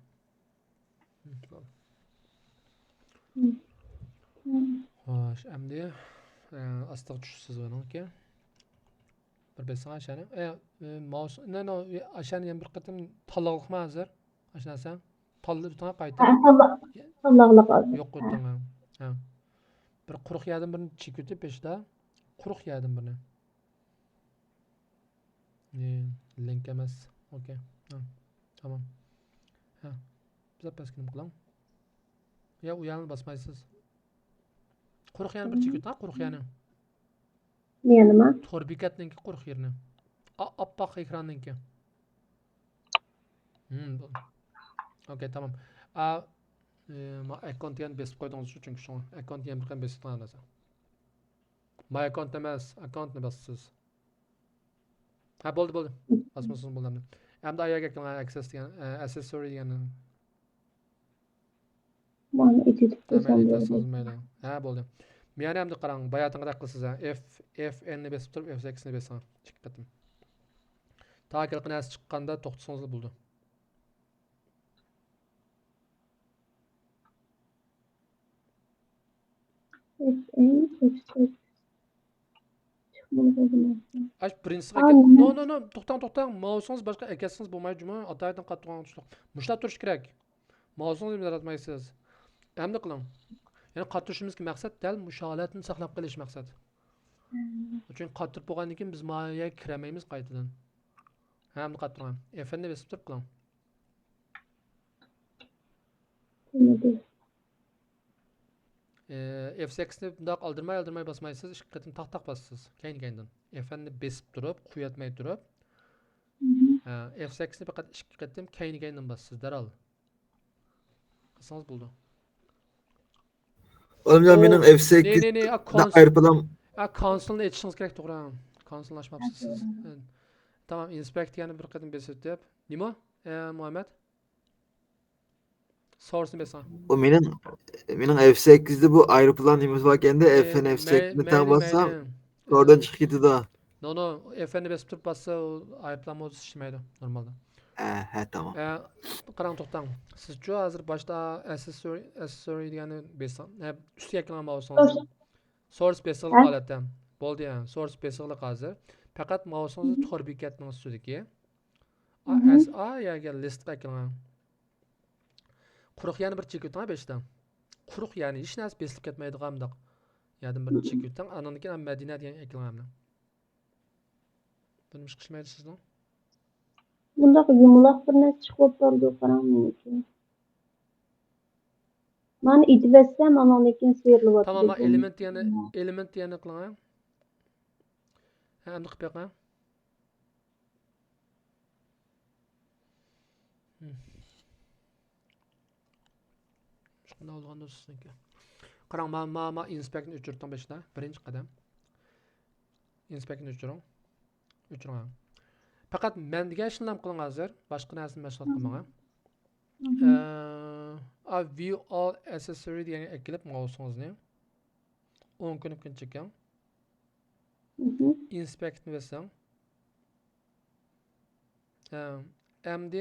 Xo'sh, endi astiga tushsiz bo'ling, aka. Bir besin aşağıya. Mouse ne aşağıya yan bir katım tallaqlık mı hazır? Aşağıya sen tallı tutana kaydı. Sallaqlıq azır. Yok koydun ha. Bir quruq yadım birini çekirtip peşte. Quruq yadım birini. Link emas. Okey. Ha. Tamam. Ha. Bize peskin kılan. Ya uyanın basmaysız. Quruq yani bir çekirtip ha quruq yani. Menima? Torbikatninki quruq yerini. Appak ekranninki. Okey tamam. Account yani besip koydunuz şu çünkü şu an. Account yani bir kan besip tanıdınız. My account emas. Account ne bassız. Ha boldu. Basmasınız boldu. Hem de ayağa gelin access yani. Accessory yani. Bana etitip Tamam koysam editas boldu. olmaydı. Ha boldu. Miyani hem de qarang. Bayatını da qılsız ha. F N'ni besip turup F8'ni besip. Çıkıp ketdim. Ta kelqin as çıqqanda to'xtasangiz bo'ldi. F8. Çıkmalı koydum. Aş birinchisi Aa, no. To'xtang. Mouse'ingiz boshqa ekasiz bo'lmaydi juma. Ataydan qattiq tushliq. Mushlab turish kerak. Mouse'ingizni yaratmaysiz. Endi qiling. Yani qattirishimizga maqsad dal mushu holatni saqlab qolish maqsad. Uchun qattirib bo'lgandan keyin biz moyaga kiramaymiz qaytadan. Hamda qattirgan. F'ni besib turib qiling. F8'ni bundoq aldirmay basmaysiz, ish qatim taq bassız. Keyin-keyindan. F'ni besib turib, quyatmay turib. F8'ni faqat ikki qatim keyin-keyindan bassız, daral. Qilsangiz bo'ldi. Oğlum benim F8 Ne, ayrıpılam. konsolni aytishingiz kerak to'g'ri. Konsolni ochmabsiz siz. Tamam, inspect yani bir qatim besib deb. Nima? Muhammed. Source'ni besan. O benim F8'de bu ayrıpılan neyimiz varken de F'n F8'ni tam bassam oradan çıkıp gitti daha. No, F'ni besib turib bassa, ayıplama o'zi ishlaymaydi normalda. He tamam. Qarang to'xtang. Siz-chu hozir boshda accessory degani besan. Ustiga ekran mouse'ingiz. Source besiqlik holatda. Bo'ldi yani. Source besiqlik hozir. Faqat mouse'ingizni to'r bekatning ustidagi. Yaga list ekran. Quruq yani bir chekutang 5 dan. Quruq yani hech narsa besilib ketmaydigan bundoq. Yadim bir chekutang, andan keyin Madina degan ekranni. Buni ish qilmaydi sizning? Bundaq yumaloq bir narsa chiqib turdi qaramangki. Mani itib etsam ana lekin sıyırılıp Tamam, element yani qiling. Ha, endi qilib beqing. Shunday olganda sizniki. Qarang, ma inspectni o'chirdim 5 da. Birinchi qadam. Inspectni o'chiring. Faqat men degan ishni qiling hozir. Boshqa narsani mashg'ul qilmang. View all accessory degan ekilib mouse'ingizni 10 kun cheking. Inspectni besang. MD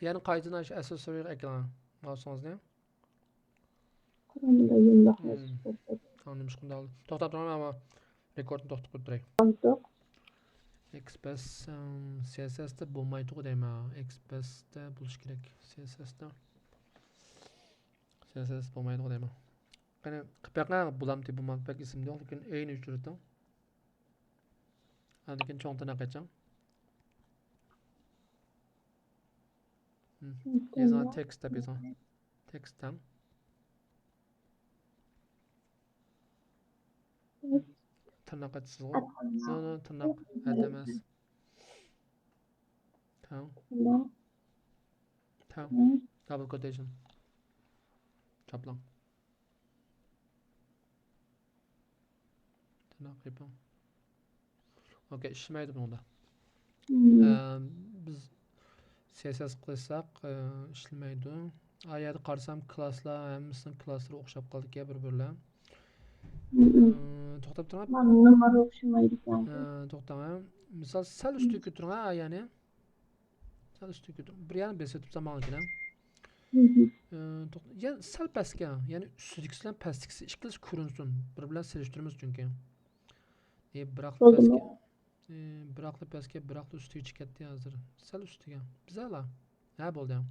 yani qaytadan shu accessory'ga ekiling mouse'ingizni. Bunda yumaloq Anladım shunday oldu. To'xtab turaman ama rekordni to'xtatib qo'yib turay. Express CSS'da bo'lmaydi deyman. Express'da bo'lish kerak. CSS bo'lmaydi deyman. Qani qilib bulamti bu manpaq ismni yo'q, lekin ayni uchirdim. Lekin cho'ntana qachon? Yazan text deb yazan. Textdan. Tırnak açısız o. No, tırnak edemez. Tamam. Double quotation. Çaplan. Tırnak yapalım. Okey, işlemeydi bunda. Biz CSS qilsak ishlaymaydi. Ayada qarsam klasslar hammasini klasslar o'xshab qoldik ya bir-birlar. To'xtab turing. Numara o'xshamaydi ekan. To'xtang. Misol sal ustiga ko'taring ayani. Sal ustiga ko'taring. Bir yana besitib zamonligina. Yani sal pastga, ya'ni ustidagisi bilan pastgisi ikkilasi ko'rinsin. Bir bilan selishtiramiz chunki. Biroq pastga. Biroqli pastga, biroqli ustiga chiqyapti hozir. Sal ustiga. Bizala. Ha bo'ldi ham.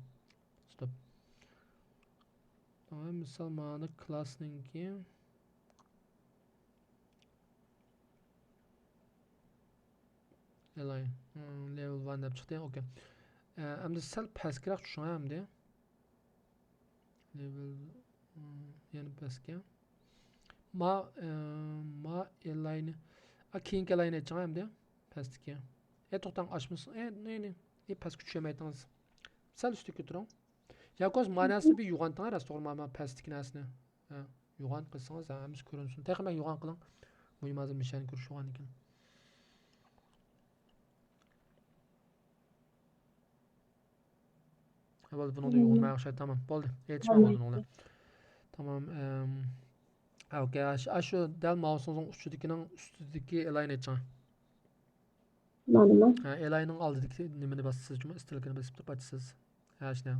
Stop. Tamam, misol mana klassninki Align. Level 1 deb chiqdi. Okey. Endi sal pastga tushing hamda. Level yana pastga. Ma align. Keyingi align etching hamda pastga. To'xtang ochmiz. Ne pastga tushamaytdingiz. Sal ustiga turing. Yokoz manasini bir yo'g'onting rastorma pastki nasini. Yo'g'on qilsangiz hammasi ko'rinsin. Taqriban yo'g'on qiling. Bu hozir mishani ko'rish yo'g'on ekan. Bo'ldi, buni da yo'g'onmay o'xshaydi. Tamam, bo'ldi. Yetishmay bo'ldi ular. Tamam. Okay, shu dal mouse'ning uchidagining ustidagi align etching. Manimi? Align'ning oldidagi nimani bosasiz, juma istilkini bosib turib ochasiz. Shunday.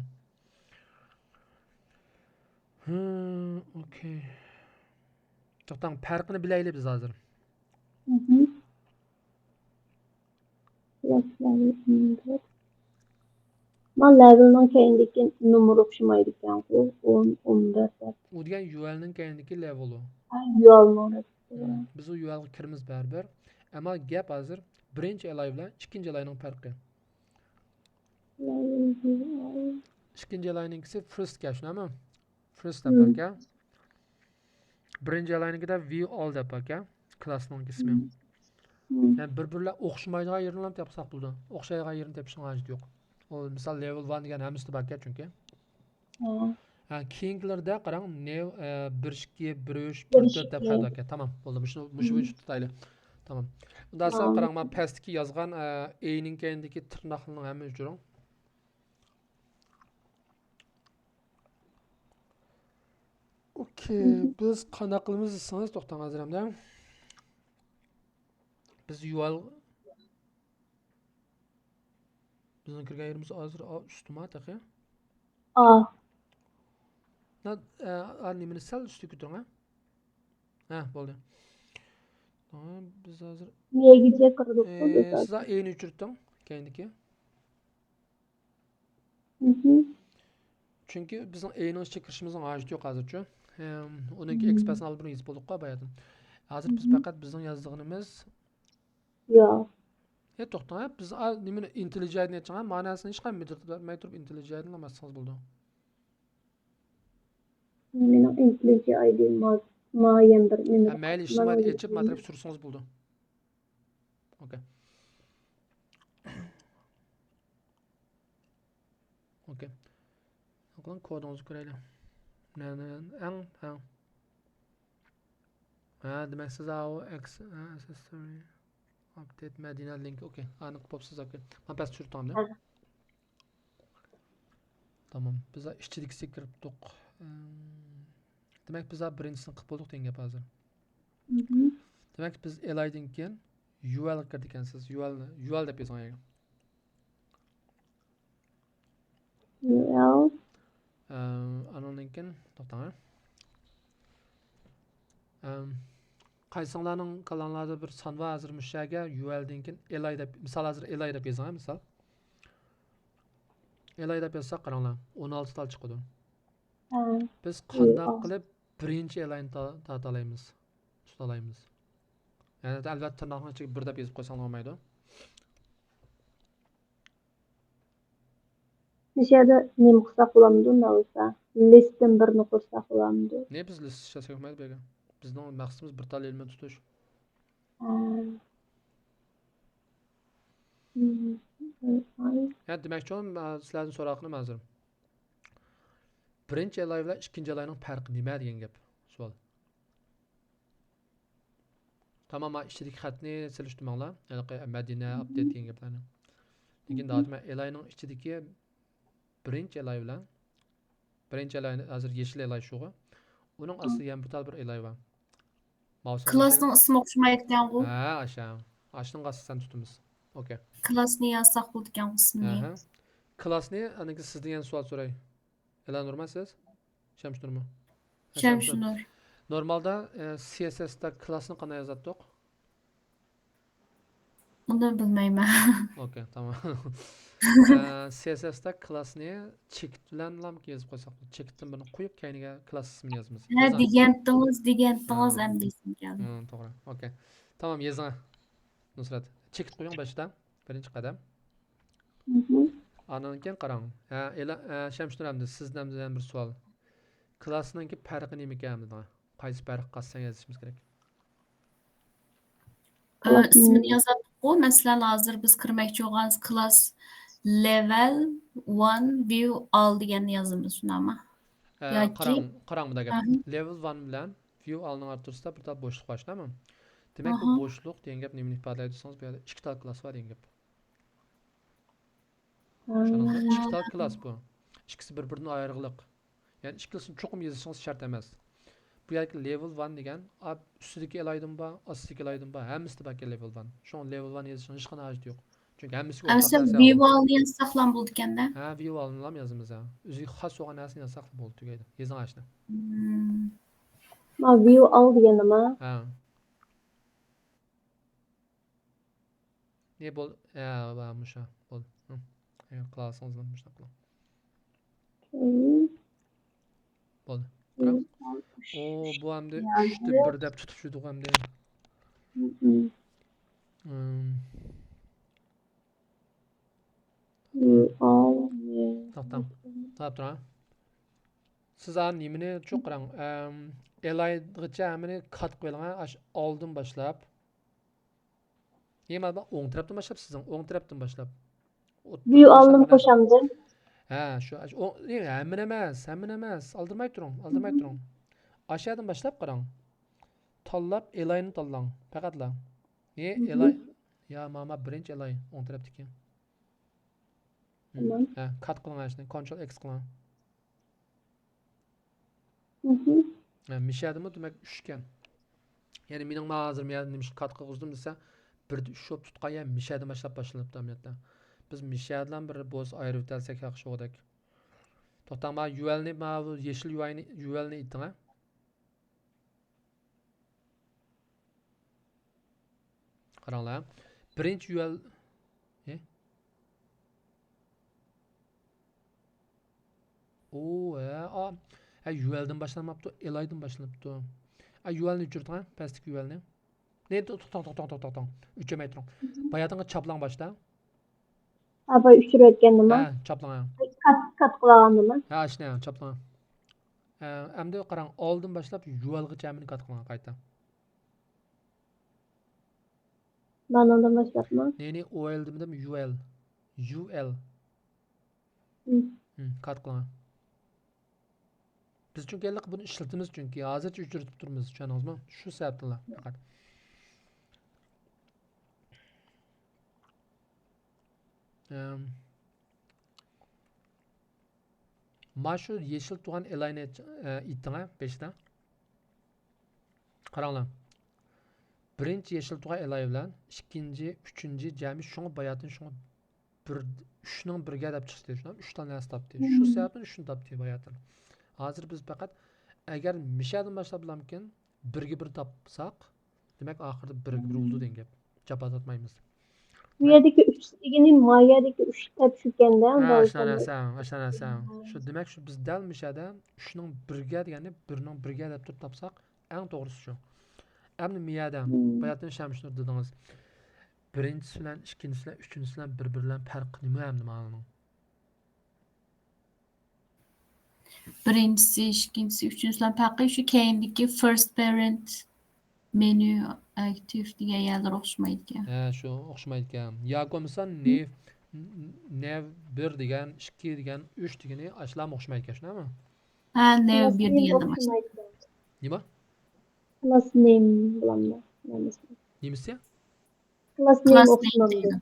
Okey. To'xtang, farqini bilaylik biz hozir. Man levelning keyindagi numar o'xshamaydi ekan-ku. 10, 14. U degan UL'ning keyindagi leveli. Yo'lni. Biz u UL'ga kirimiz baribir. Ammo gap hozir birinchi alay bilan ikkinchi alayning farqi. İkinci alayninkisi first gap, shunami? First deb aka. Birinchi alaynikida view all deb aka. Klassning ismi. Yani bir-birlar o'xshamaydigan yerini ham topsak bo'ldi. O'xshaydigan yerini topishning hojati yo'q. O misol level 1 degan hammasi bor aka chunki. Keyingilarda qarang, 1 2 1 3 1 4 deb qo'ydi aka. Tamam, bo'ldi. Mush tutayli. Tamam. Undan sonra qarang, men pastki yozgan A'ning keyindagi tirnoqning hamma uchun. Okey, biz qanday qilamiz desangiz, to'xtang hozir hamda. Biz UL bizning kirgan yerimiz hozir ustuma taqa. Nimani sal ustiga turing, ha? Bo'ldi. Tamam, biz hozir Niyegicha kirdik. Siz A'ni o'chirting, keyindiki. Chunki bizning A'ning ichiga kirishimizning hojati yo'q hozircha. Uningki expressni olib yozib bo'ldik-ku bayatdan. Hozir biz faqat bizning yozganimiz yo'q. To'xtang, biz nimani intelligent etchang, ma'nosini hech qanday metod turib intelligent olmasangiz bo'ldi. Mening intelligent ID ma'lum bir nima. Mayli, ishni etchib matrab sursangiz bo'ldi. Okay. Okay. Oqlan kodingizni ko'raylik. Demak siz accessory update Madina link. Okay. Aniq bo'libsiz, okay. Men past tushirtamda. Tamam. Biz ishchilikka kiribdik. Demak biz birinchisini qilib bo'ldik degan gap hozir. Demak biz Ali'dan keyin UL ga kirdik ekansiz. UL deb yozing. UL. Anondan keyin to'xtang. Qaysinglarning kanallarda bir son va hozir mushaga ULdan keyin Ali deb, misol hozir Ali deb yozing, misol. Ali deb yozsak qaranglar, 16 tal chiqadi. Biz qanday qilib birinchi Ali'ni to'talaymiz, ustalaymiz. Yani albatta tirnoqni ichiga bir deb yozib qo'ysang bo'lmaydi. Nishada nima qilsak bo'lamdi unda bo'lsa? Listdan birini qo'shsak bo'lamdi. Ne biz list ishlasak bo'lmaydi bega. Bizning maqsadimiz bir tal element tutish. Yani demakchi sizlardan so'roqim hozir. Birinchi alay bilan ikkinchi alayning farqi nima degan gap? Savol. Tamam, ichidagi xatni silishtirmanglar. Ya'ni Madina update degan gaplarni. Lekin doim alayning ichidagi birinchi alay bilan hozir yeshil alay shuga. Uning aslida ham bir tal bir alay bor. Klassning ismi o'xshamayotgan-ku. Ashning aslan tutamiz. Okay. Klassni yozsak bo'lgan ismini. Klassni aniki siz degan savol so'ray. Elanurma siz? Shamshunurmi? Shamshunur. Normalda CSS da klassni qanday yozatdik? Bunu bilmeyman. Okey, tamam. CSS'da klassni checkt bilan lam yazib qo'ysak, checktdan buni qo'yib, keyiniga klass ismini yozamiz. Ha, Yozing. degan ham deysim keldi. To'g'ri. Okey. Tamam, yozing. Nusrat. Checkt qo'ying boshdan. Birinchi qadam. Andan keyin qarang. Shamshir hamda sizdan bir savol. Klassninki farqi nima ekan bizga? Qaysi farq qilsangiz yozishimiz kerak? İsmini yazatdık o. Mesela hazır biz kirmekçi olgan class level 1 view all degan yazımız şuna ama. Qarang bu gap. Aha. Level 1 bilan view alning o'rtasida bir ta bo'shliq bor, shundami? Demak, bu Aha. bo'shliq degan gap nimani ifodalaydi desangiz, bu yerda ikkita klass bor degan gap. Ha. Tushundingizmi? Ikkita klass bu. İkisi bir-biridan ayrıqliq. Ya'ni ikkisini cho'qim yozishingiz shart emas. Bu yerda level 1 degan ustidagi elaydim bor, ostidagi elaydim bor, hammasida bor level 1. Shu level 1 yozishning hech qanday hojati yo'q. Chunki hammasiga o'rtaq Mesela narsa view bor. all degan saqlan bo'ldi ekanda. Ha, view alınlam yazımız ha. O'ziga xos bo'lgan narsani yozsak bo'ldi, tugaydi. Yozing ashna. Ma view al deganimi? Ha. Ne bo'ldi? Va musha bo'ldi. Klassingizdan musha qiling. Bo'ldi. Qarang. Bu hamda 3 ta 1 deb tutib shuduk hamda. View all. To'xtam. Qarab turing. Siz ham nimani cho'q qarang. Elaygacha hamini kat qo'ying, oldin boshlab. Yema o'ng tarafdan boshlab, sizning o'ng tarafdan boshlab. View alnım qo'shamdi. Ha, shu hamma emas, aldirmay turing. Aşağıdan boshlab qarang. Tanlab elayni tanlang. Faqatla. Elay. Ya mama birinchi elay o'ng tarafdagi. Tamam. Ha, kat qiling ashni, Ctrl X qiling. Mishadimi demak 3 ekan. Ya'ni mening hozir men nima kat qilg'izdim desa, 1 3 olib tutqan mishadan boshlab boshlanibdi amaliyotda. Biz mishadan bir bo'z ayirib o'tsak yaxshi o'g'dak. To'xtang, men ULni, bu yeshil ULni ayting. Qaranglar. Birinchi UL UL'dan boshlanmabdi, Elaydan boshlanibdi. ULni o'chirting, pastki ULni. Ne, to'xtang. O'chirmay turing. Bayatınga chaplang boshda. Aba uchirib o'tgandimi? Ha, chaplang. Kat qilgandimi? Ha, ashna, chaplang. Endi qarang, oldin boshlab ULgacha hamini kat qiling qayta. Manondan boshlabmi? Ne, OL dedim, UL. Kat qiling. Biz chunki buni ishlatamiz chunki hozircha o'chirib turibmiz, tushundingizmi? Shu sababdan faqat. Ma shu yeshil turgan elayni ayting, 5 ta. Qaranglar. Birinchi yeshil turgan elay bilan ikkinchi, uchinchi jami shunga bayatın shunga 3 ning birga deb chiqdi. Shuni 3 ta narsa topdi. Shu sababdan 3 ni topdi bayatın. Hozir biz faqat agar mishadan boshlab bilamkin 1 ga 1 topsak, demak oxirida 1 ga 1 bo'ldi degan gap. Jabhat atmaymiz. Bu yerdagi 3 degani mayadagi 3 ta tushganda Ashna. Shu demak shu biz dal mishada 3 ning 1 ga degani 1 ning 1 ga deb turib topsak, eng to'g'risi shu. Endi miyadan bayatın Shamshir dedingiz. Birinchisi bilan ikkinchisi bilan uchinchisi bilan bir-biridan farqi nima endi ma'lum? Birincisi, ikincisi, üçüncüsüden farkı şu keyindeki first parent menü aktif degan yerler o'xshamaydi ekan. Ha, shu o'xshamaydi ekan. Yoki bo'lmasa nev 1 degan, 2 degan, 3 degani ashlam o'xshamaydi ekan, shunami? Ha, nev 1 deganda mas. Nima? Class name bilanmi? Nimasi? Class name o'xshamaydi.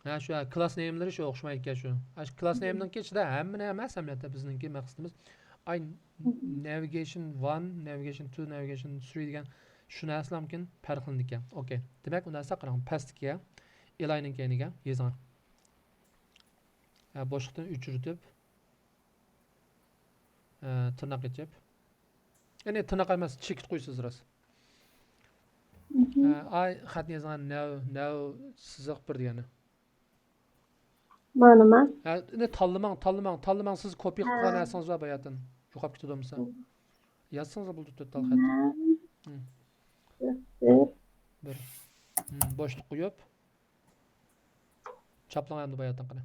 Ha, shu class name'lari shu o'xshamaydi ekan shu. Class name'ning ichida hammani emas, amaliyotda bizningki maqsadimiz navigation 1, navigation 2, navigation 3 degan shu narsalarkin farqlanadi ekan. Okey. Demak, u narsa qarang, pastga elayning keyiniga yozing. Boshliqdan o'chirib tirnoq yechib. Ya'ni tirnoq emas, chekit qo'ysiz ras. Ay xatni yozgan now siziq bir degani. Manama. Ne tanlamang siz kopya Ha. qilgan narsangiz bor bayatdan. Yo'qolib ketadimsa. Yazsangiz bo'ldi to'rtta xat. Bir. Boshliq qo'yib chaplang endi bayatdan qara.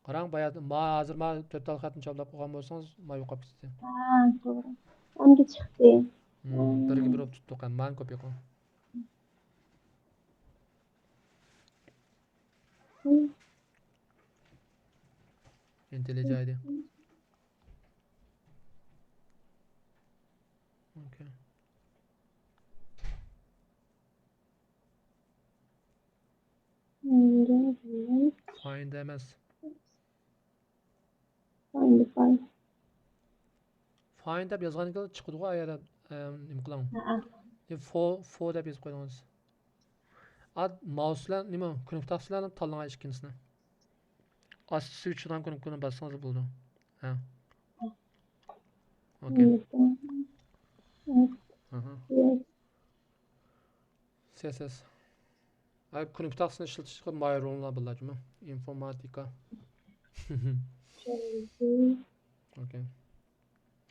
Qarang bayatdan hozir men to'rtta xatni chaplab qo'ygan bo'lsangiz, men yo'qolib ketdi. Ha, to'g'ri. Endi chiqdi. Birga bir olib tutdik ham, men kopya qildim. IntelliJ. Okay. Find emas. Find deb yozganingizda chiqadi-ku ayada nima qilaman. For deb yozib qo'ydingiz. Ad mouse'lar nima knopkasini tanlang ikkinchisini. Asli uchidan knopkani bossangiz bo'ldi. Ha. Okay. CSS. Ay knopkasini ishlatishga mayronlar biladimi? Informatika. Okay.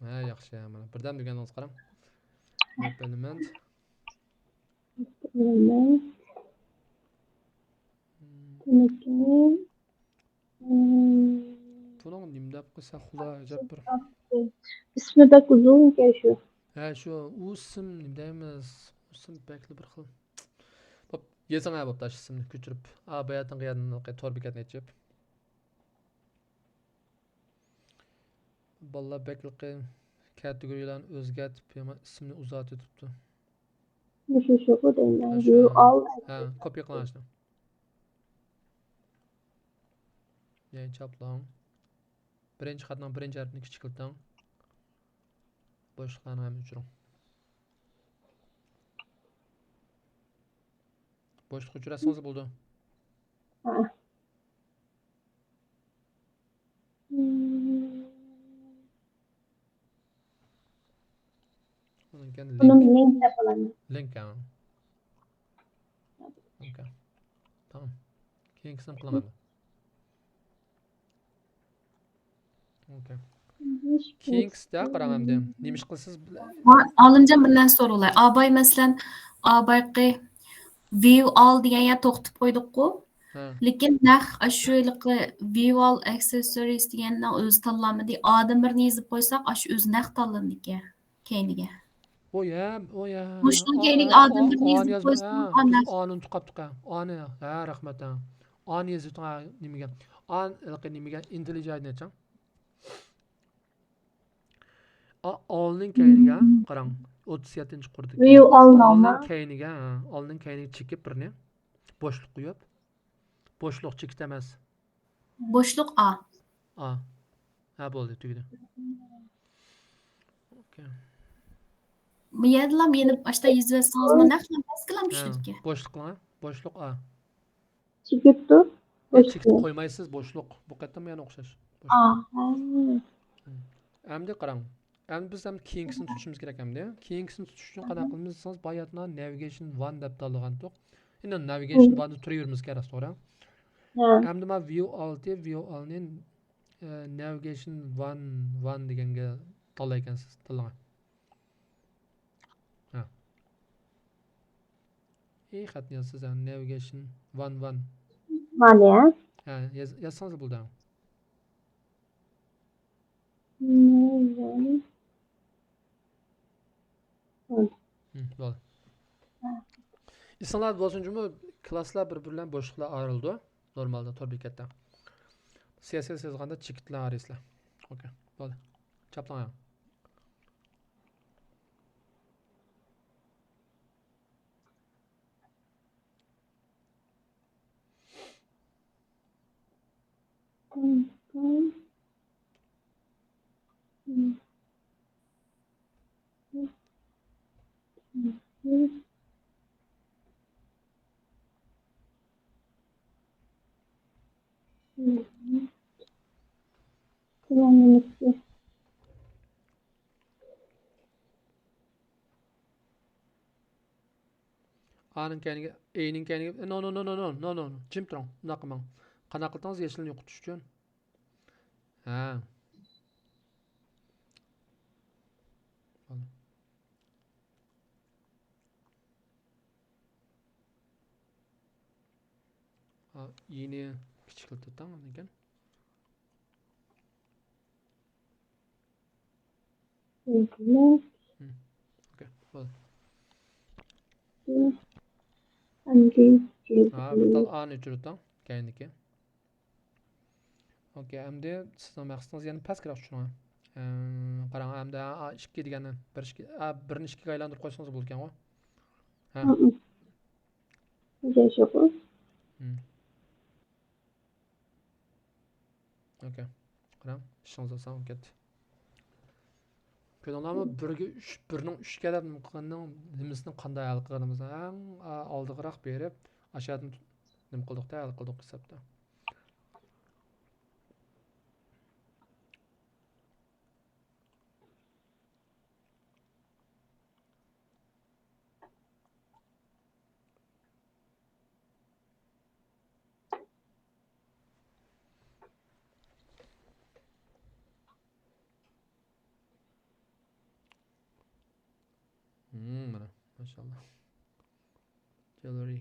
Ha, yaxshi, mana birdan deganingiz qarang. Element. Buning nima deb qilsa xudo ajab bir. İsmi de uzun ki şu. Ha, shu u ism nima deymiz? Ism bekli bir xil. Hop, yezing ha bo'pti ismni ko'chirib. Bayatdan qiyadini tor bekatni aytib. Balla bekli kategoriyalarni o'zgartib, ismini uzatib turibdi. Şu bu değil. You all. Ha, kopya qilishni. Yani chaplang. Birinchi xatning birinchi harfini kichikiltang. Boshliqlarni ham o'chiring. Boshliq o'chirsangiz bo'ldi. Ha. Bunun link yapalım. Link ha. Okay. Tamam. Keyingisini qilaman. Okay. Kings'da qarang endi. Nima ish qilsiz? Olimjon bir narsa so'ranglar. Abay masalan, abayqi view all degan yer to'xtab qo'ydik-ku. Lekin naq ashulaqi view all accessories deganni o'zi tanlamadi. Odam birini yozib qo'ysak, ash o'zi naq tanlandiga. Keyiniga. Oya. Mushning keyiniga odam birini yozib qo'ysak, Onun tuqabdiq. Oni, ha, rahmat. Oni yozib nimaga? Nimaga IntelliJ aytacham. Allning keyiniga qarang. 37-qurdik. View all noma. Allning keyiniga chekib birni boshliq qo'yib. Boshliq chekit emas. Boshliq A. Ha, bo'ldi, tugadi. Okay. Bu yerda meni boshda yozsangiz mana naqsh qilam tushdik. Boshliq A. Chekib tur. Chekib qo'ymaysiz boshliq. Bu qattam yana o'xshash. Endi qarang. Endi biz ham keyingisini tutishimiz kerak endi. Keyingisini tutish uchun qanday qilamiz desangiz, bayatdan navigation 1 deb tanlagandik. Endi navigation 1 ni turaverimiz kerak, to'g'ri? Endi men view all ni navigation 1 deganga tanlaykansiz, tanlang. Ha. Xatni yozsangiz ham navigation 1. Mana ya. Ha, yozsangiz bo'ldi. Bo'ldi. İnsanlar bo'lsinmi, klasslar bir-birlaridan boshliqlar ayrildi. Normalda tor bekatda. CSS yozganda chekitlar ayrisizlar. Okay, bo'ldi. Chaplang. A'nın kayniga, E'nin kayniga. No. Jim turing. Bunday qilmang. Qanaqa qildingiz yeşilni yo'qotish uchun? Ha. I'ni kichiklatib ekan. Implement. Okay. Bo'ldi. Bir tal A'ni o'chirdim. Kaynniki. Okay, endi sizning maqsadingiz yana pastga tushirman. Qarang, endi A2 deganni 1-2 1ni 2 ga aylantirib qo'ysangiz bo'lar ekan-ku. Ha. Okay. Qarang, ishingiz oson ketdi. Ko'rdinglarmi? 1ning 3 ga qilganning nimasini qanday hal qilganimiz? Eng oldiroq berib, aşağıdan nima qildik-da, hal qildik hisobda. Mana, maşallah. Jewelry.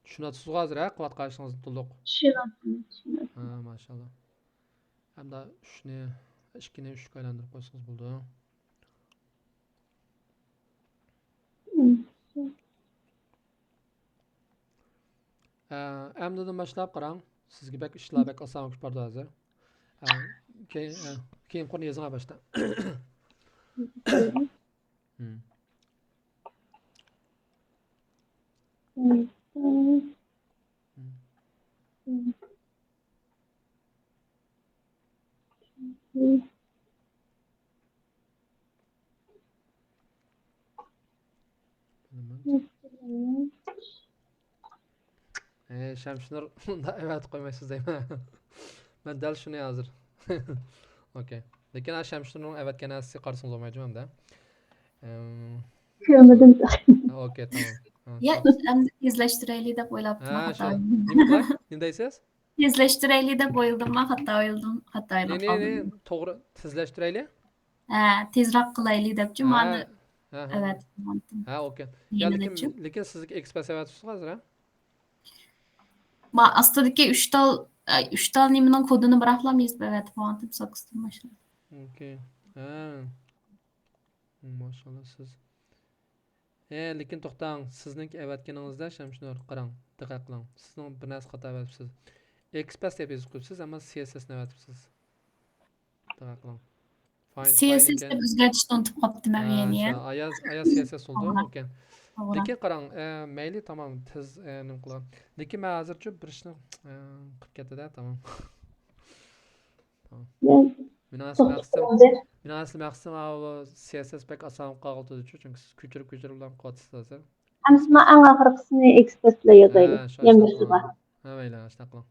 Tushunasiz hozir, qilayotganingizni to'liq. Tushundim. Ha, maşallah. Hamda 3ni 2ni 3 ga aylantirib qo'ysangiz bo'ldi. Endi boshlab qarang. Sizga bak ishlar bak oson o'tib bordi hozir. Keyin qo'ni yozing boshda. Şamşinur unda evet qo'ymaysiz deyman. Men dal shuni hozir. Okay. Lekin Şamşinurning evet kanasiga qarasangiz olmaydi-da. Ko'rmadim. Okay, tamam. Ya, endi tezlashtiraylik deb o'ylabdim. Nima deysiz? Tezlashtiraylik deb o'yladim, xato o'yladim, xato o'ylab qoldim. To'g'ri, tezlashtiraylik. Ha, tezroq qilaylik debchi, mani. Ha. Evet. Ha, okay. Ya lekin sizga ekspress evatsiz hozir, ha? Ma astadagi 3 tal nimaning kodini bıraklamayız evet falan tip sakıstım başladı. Okay. Ha. Maşallah siz. Lekin to'xtang, sizning evatganingizda Shamshunur qarang, diqqat qiling. Sizning bir narsa xato evatibsiz. Express deb yozib qo'yibsiz, ammo CSS ni evatibsiz. Diqqat qiling. CSS deb o'zgartirishni unutib qolibdim men yana. Ayaz CSS oldu. Okay. Lekin qarang, mayli tamam, tez nima qilaman. Lekin men hozircha bir ishni qilib ketdi-da, tamam. Tamam. Men asli maqsadim CSS pek oson qoldi chunki siz ko'chirib bilan qo'yasiz. Ammo eng oxirgisini Express bilan yozaylik. Yangi bor. Ha, mayli, shunaqa qiling.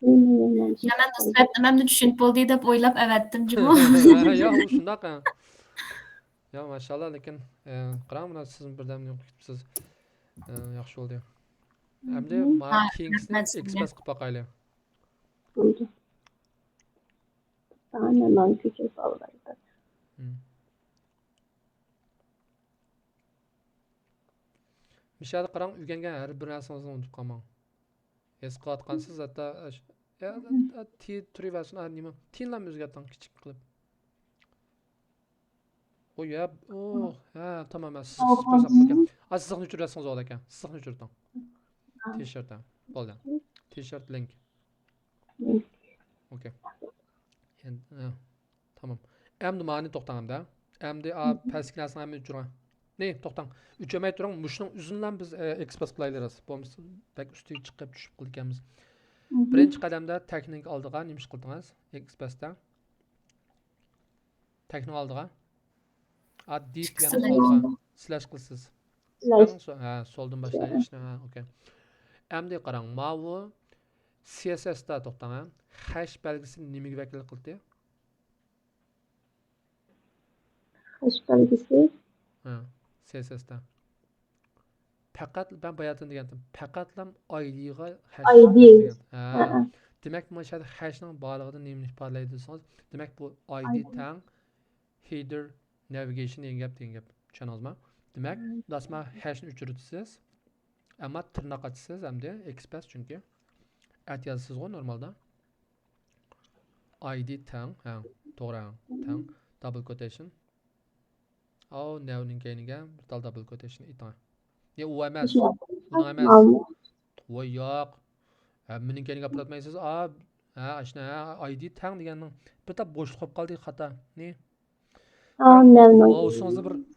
Hemen nusratlamamni tushunib bo'ldi deb o'ylab avatdim jumu. Yo'q, shundaqa. Ya maşallah, lekin qarang, mana siz birdamni o'qitibsiz. Yaxshi bo'ldi. Endi keyingisini Express qilib boqaylik. Bo'ldi. Aynan ko'chirib oldim. Mishada qarang, o'rgangan har bir narsangizni unutib qolmang. Es qilayotgansiz hatto turiversin, nima tiyinlarni o'zgartirib kichik qilib. Ha, tamam, siz qo'ysangiz. Sizni o'chirsangiz bo'ladi ekan. Sizni o'chirdim. T-shirt ham. Bo'ldi. T-shirt link. Okay. Tamam. Endi mani to'xtangda. Endi pastki narsani ham o'chiraman. Ne, to'xtang. O'chirmay turing. Mushning uzundan biz Express qilaylik. Bo'lmasa bak ustiga chiqib tushib qilganmiz. Birinchi qadamda texnik oldiga nima ish qildingiz? Expressda. Tekno aldığa. Deep Çıksın yanı aynen. aldığa. Slash qilsiz. Slash. Ha, soldan başlaydı işte. Ha, okey. Endi qarang, mavu CSS da to'xtang. Hash belgisi nimaga vakillik qildi? Hash belgisi. Ha, CSS da. Faqat ben bayatın degandim. Faqatlam ID'ga hash ID. yozilgan. Ha. Ha. Demak, mana shu hashning borlig'ida nimani ifodalaydi desangiz, demak bu ID ID. tang header navigation degan gap degan gap. Tushundingizmi? Demak, dasma hashni o'chirasiz. Ammo tirnoq ochasiz hamda express chunki at yozasiz-ku normalda. ID tang, ha, to'g'ri, tang double quotation. Navning keyiniga bir double quotation itan. Ya u emas. Buni emas. Voy yo'q. Mening keyiniga gapirmaysiz. Ashna ID tang deganning bir ta bo'shliq qolib qoldi xato. Ne?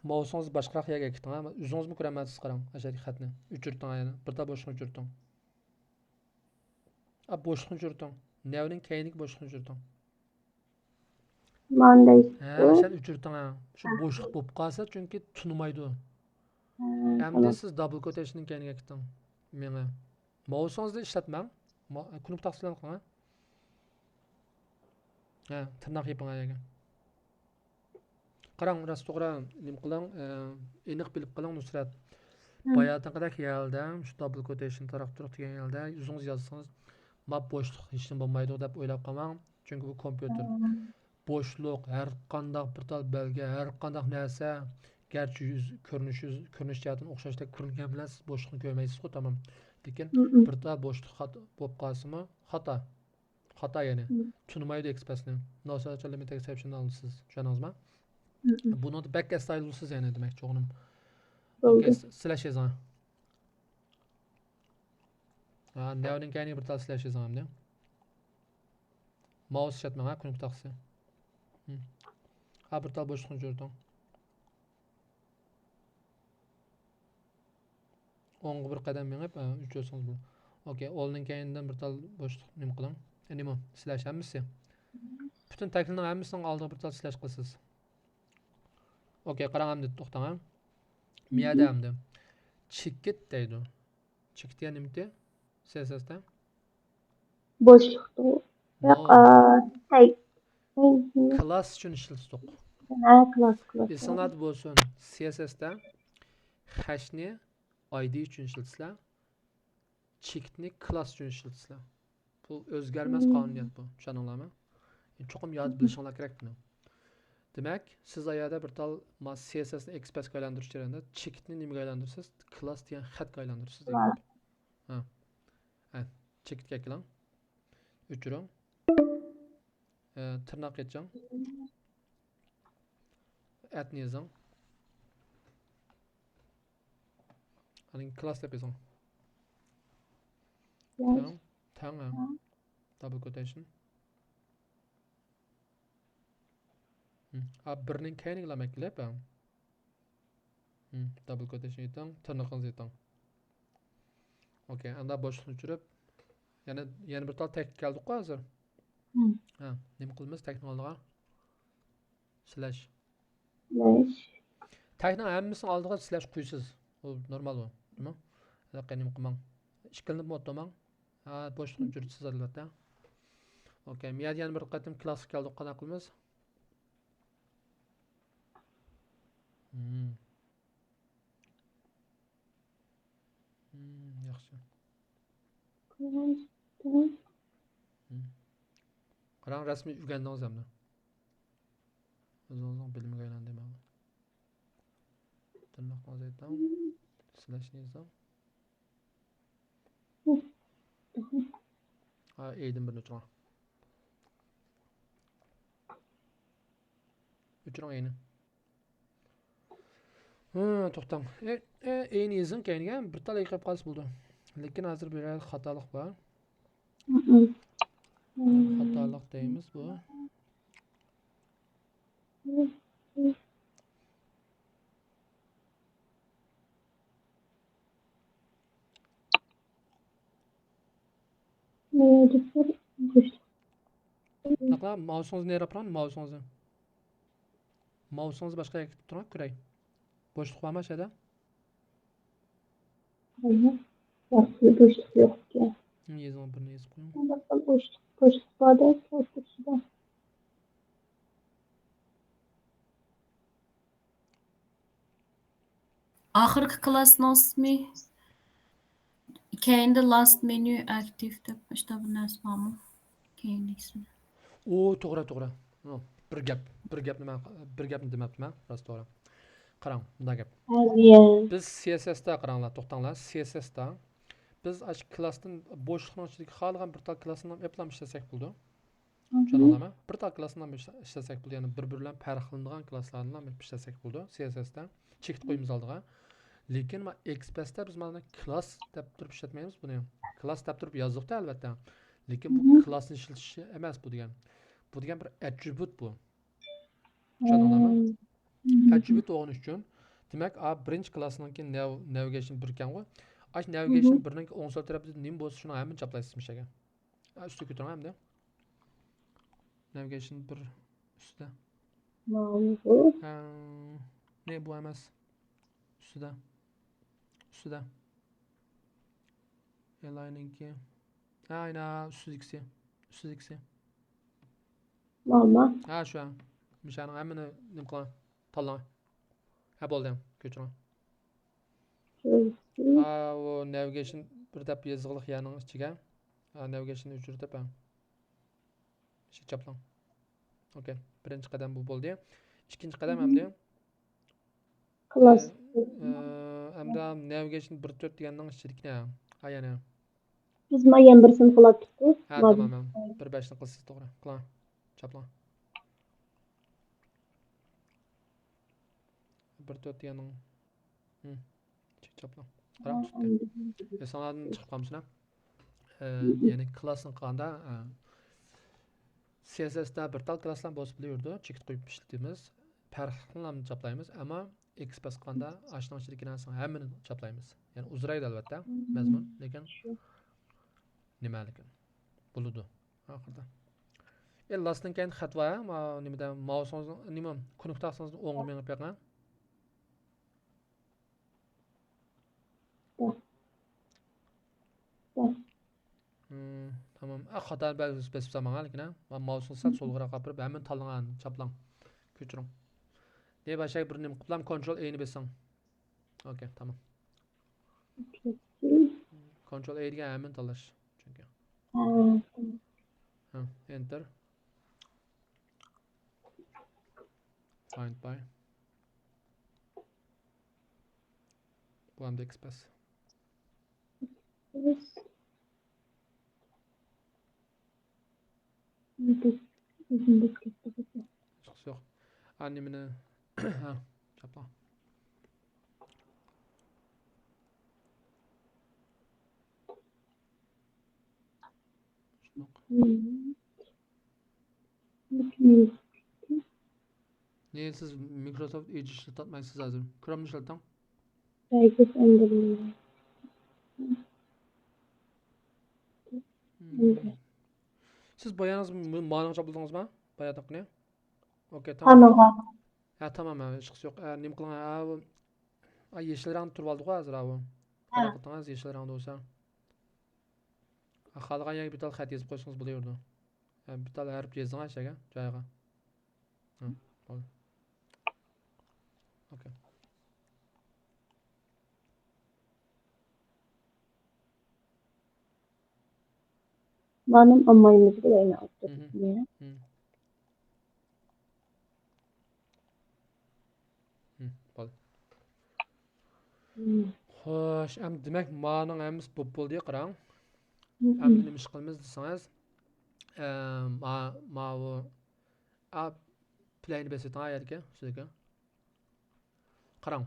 Mousingizni boshqa yerga kiting. O'zingizmi ko'ramaysiz qarang. Ashadagi xatni. O'chirting yana. Bir ta bo'shliqni o'chirting. Bo'shliqni o'chirting. Navning keyiniga bo'shliqni o'chirting. Ashad o'chirting. Shu bo'shliq bo'lib qolsa chunki tunmaydi. Endi siz double quotationning keyiniga kiting. Menga mousingizni ishlatmang. Knop taqsilan qiling. Tirnoq yaping ayaga. Qarang, rost to'g'ri nim qiling, aniq bilib qiling Nusrat. Bayataqadek yerda shu double quotation taraf turib degan yerda o'zingiz yozsangiz, map bo'shliq hech nima bo'lmaydi deb o'ylab qolmang, chunki bu kompyuter. Bo'shliq har qanday bir tal belgi, har qanday narsa, garchi ko'rinish jihatdan o'xshashda ko'ringan bilan siz bo'shliqni ko'rmaysiz-ku, tamam. Lekin bir tal bo'shliq bo'lib qolsa-mi, xato yani. Tushunmaydi expressni. No such limit exception alsiz. Tushundingizmi? Bunu da back style'sız yani demek çoğunum. Okay, slash yazan. Navning kayni bir tal slash yazan de. Mouse işletmem ha, knop taqsi. Bir tal boşluqni jo'rdim. O'ngga bir qadam mengib, 3 o'tsangiz bu. Okay, allning kaynidan bir tal boshliq nim qiling. Nima? Slash hammasi. Bütün taklning hammasini oldiga bir tal slash qilasiz. Okay, qarang hamda to'xtang. Miyada hamda. Chekit deydi. Chekit yani nimti? CSS'da. Boşluktu. Class uchun ishlatdik. Class. Esinglarda bo'lsin, CSS'da hashni ID uchun ishlatsizlar. Chekitni class uchun ishlatsizlar. Bu o'zgarmas qonuniyat bu. Tushundinglarmi? Cho'qim yozib bilishinglar kerak buni. Demak, siz ayada bir tal CSS'ni expressga aylantirish jarayonida chekitni nimaga aylantirasiz? Class degan xatga aylantirasiz degan. Chekitga keling. O'chiring. Tirnoq yetchang. Atni yozing. Aning class deb yozing. Tang. Double quotation. Birning keyiniga lamak kelib. Double quotation yeting, tirnoqingiz yeting. Okay, anda boshliqni tushirib, yana bir tal tek keldik-ku hozir. Nima qilamiz texnologiyaga? Slash. Texning hammasini oldiga slash qo'ysiz. Bu normal bu, nima? Nima qilmang. Ishqilni modlamang. Boshliqni tushirsiz albatta. Okay, miyada yana bir qatim klass keldik, qana qilamiz? Yaxshi. Qarang, rasmiy o'rgandingiz hamda. O'zingizning bilimga aylandi mana. Tirnoqni aytam. Slashni yozam. Edim bir o'chirang. O'chirang eyni. To'xtam. Eyni yozing keyinga bir tal yiqib qolsa bo'ldi. Lekin hozir bir xatolik bor. Xatolik deymiz bu. Naqla mousingizni nera pran, mousingizni. Mouse'unuzu başka yere tutunak kuray. Boşluk var mı aşağıda? Hayır. Yaptığı boşluk yok ki. Yazın birini yazıp koyun. Bakalım boşluk var da boşluk şurada. Ahırkı klasının ismi kendi last menu aktif deb işte bu narsa bormi? Keyindisi. O to'g'ri. Bir gapni demabman, rost to'g'ri. Qarang, bunday gap. Hayır. Biz CSS'da qaranglar, to'xtanglar. CSS'da biz ash klassdan bo'shliqning ichidagi xohlagan bir tal klassini eplab ishlasak bo'ldi. Tushunarlimi? Bir tal klassini ishlasak bo'ldi, ya'ni bir-biridan farqlanadigan klasslarni ham ishlasak bo'ldi CSS'da. Chekit qo'yimiz oldiga. Lekin ma Express'da biz mana klass deb turib ishlatmaymiz buni. Klass deb turib yozdiqda albatta. Lekin bu klassni ishlatishi emas bu degan. Bu degan bir attribute bu. Tushunarlimi? Attribute o'g'inish uchun demak, birinchi klassninki navigation 1 ekan qo'y. Ash navigation 1ning o'ng so'l tarafida nima bo'lsa shuni hamma chaplaysiz mishaga. Ustiga ko'tiraman hamda. Navigation 1 ustida. Bu. Ne bu emas. Ustida. Aligninki. Aynen ustidagisi. Mama. Ha shu an. Mishaning hammani nima qilaman? Tanlang. Ha bo'ldi ham, ko'chiraman. O navigation bir deb yozig'liq yaning ichiga. Navigation o'chirib ham. Shu chaplang. Okay. Birinchi qadam bu bo'ldi. Ikkinchi qadam hamda Klass. hamda navigation 1.4 deganning ichidagina. Ha yana. Biz mayan birisini qilib Ha tamam. 1.5 ni qilsiz to'g'ri. Qiling. Chaplang. 1.4 deganning. Chaplang. Qarang chiqdi. Esanlardan chiqib qolmasın. Ya'ni klassni qilganda CSS'da bir tal klasslar bosib yurdi, chekit qo'yib ishlatamiz. Farqlarni chaplaymiz, ammo Express qilganda ashning ichidagi narsani hammani chaplaymiz. Ya'ni uzraydi albatta, mazmun, lekin nima lekin bo'ladi oxirida. Lastdan keyin xat va nimada mouse'ingizni nima konnektasizni o'ngga mengib qo'ygan. Tamam. Xatar belgisi besib zamanlar lekin men mouse'ni sal so'lg'ira qapirib hemen tanlagan chaplang. Ko'chiring. Ne başka bir nim qilib Ctrl A ni bessang. Okay, tamam. Ctrl A degan hemen tanlash. Chunki. Enter. Find by. Bu ham Express. Yo'q. Animini ha, chapla. Ne siz Microsoft Edge işlatmayısınız hozir. Chrome'ni ishlating. Siz boyanız ma'noga chapladingizmi? Bayataqni. Okay, tamam. Ha, tamam, hech qisi yo'q. Nima qiling? Yeşil rang turib oldi hozir bu. Qarab o'tingiz yeşil rangda bo'lsa. Xohlagan yerga bitta xat yozib qo'ysangiz bo'laverdi. Bitta harf yozing aşaga, joyiga. Bo'ldi. Okay. Benim ammayımız bile aynı attı. Bo'ldi. Xo'sh, demak, ma'noning hammasi bo'p bo'ldi, qarang. Endi nima ish qilamiz desangiz, bu playni beseting yerga, shunday. Qarang.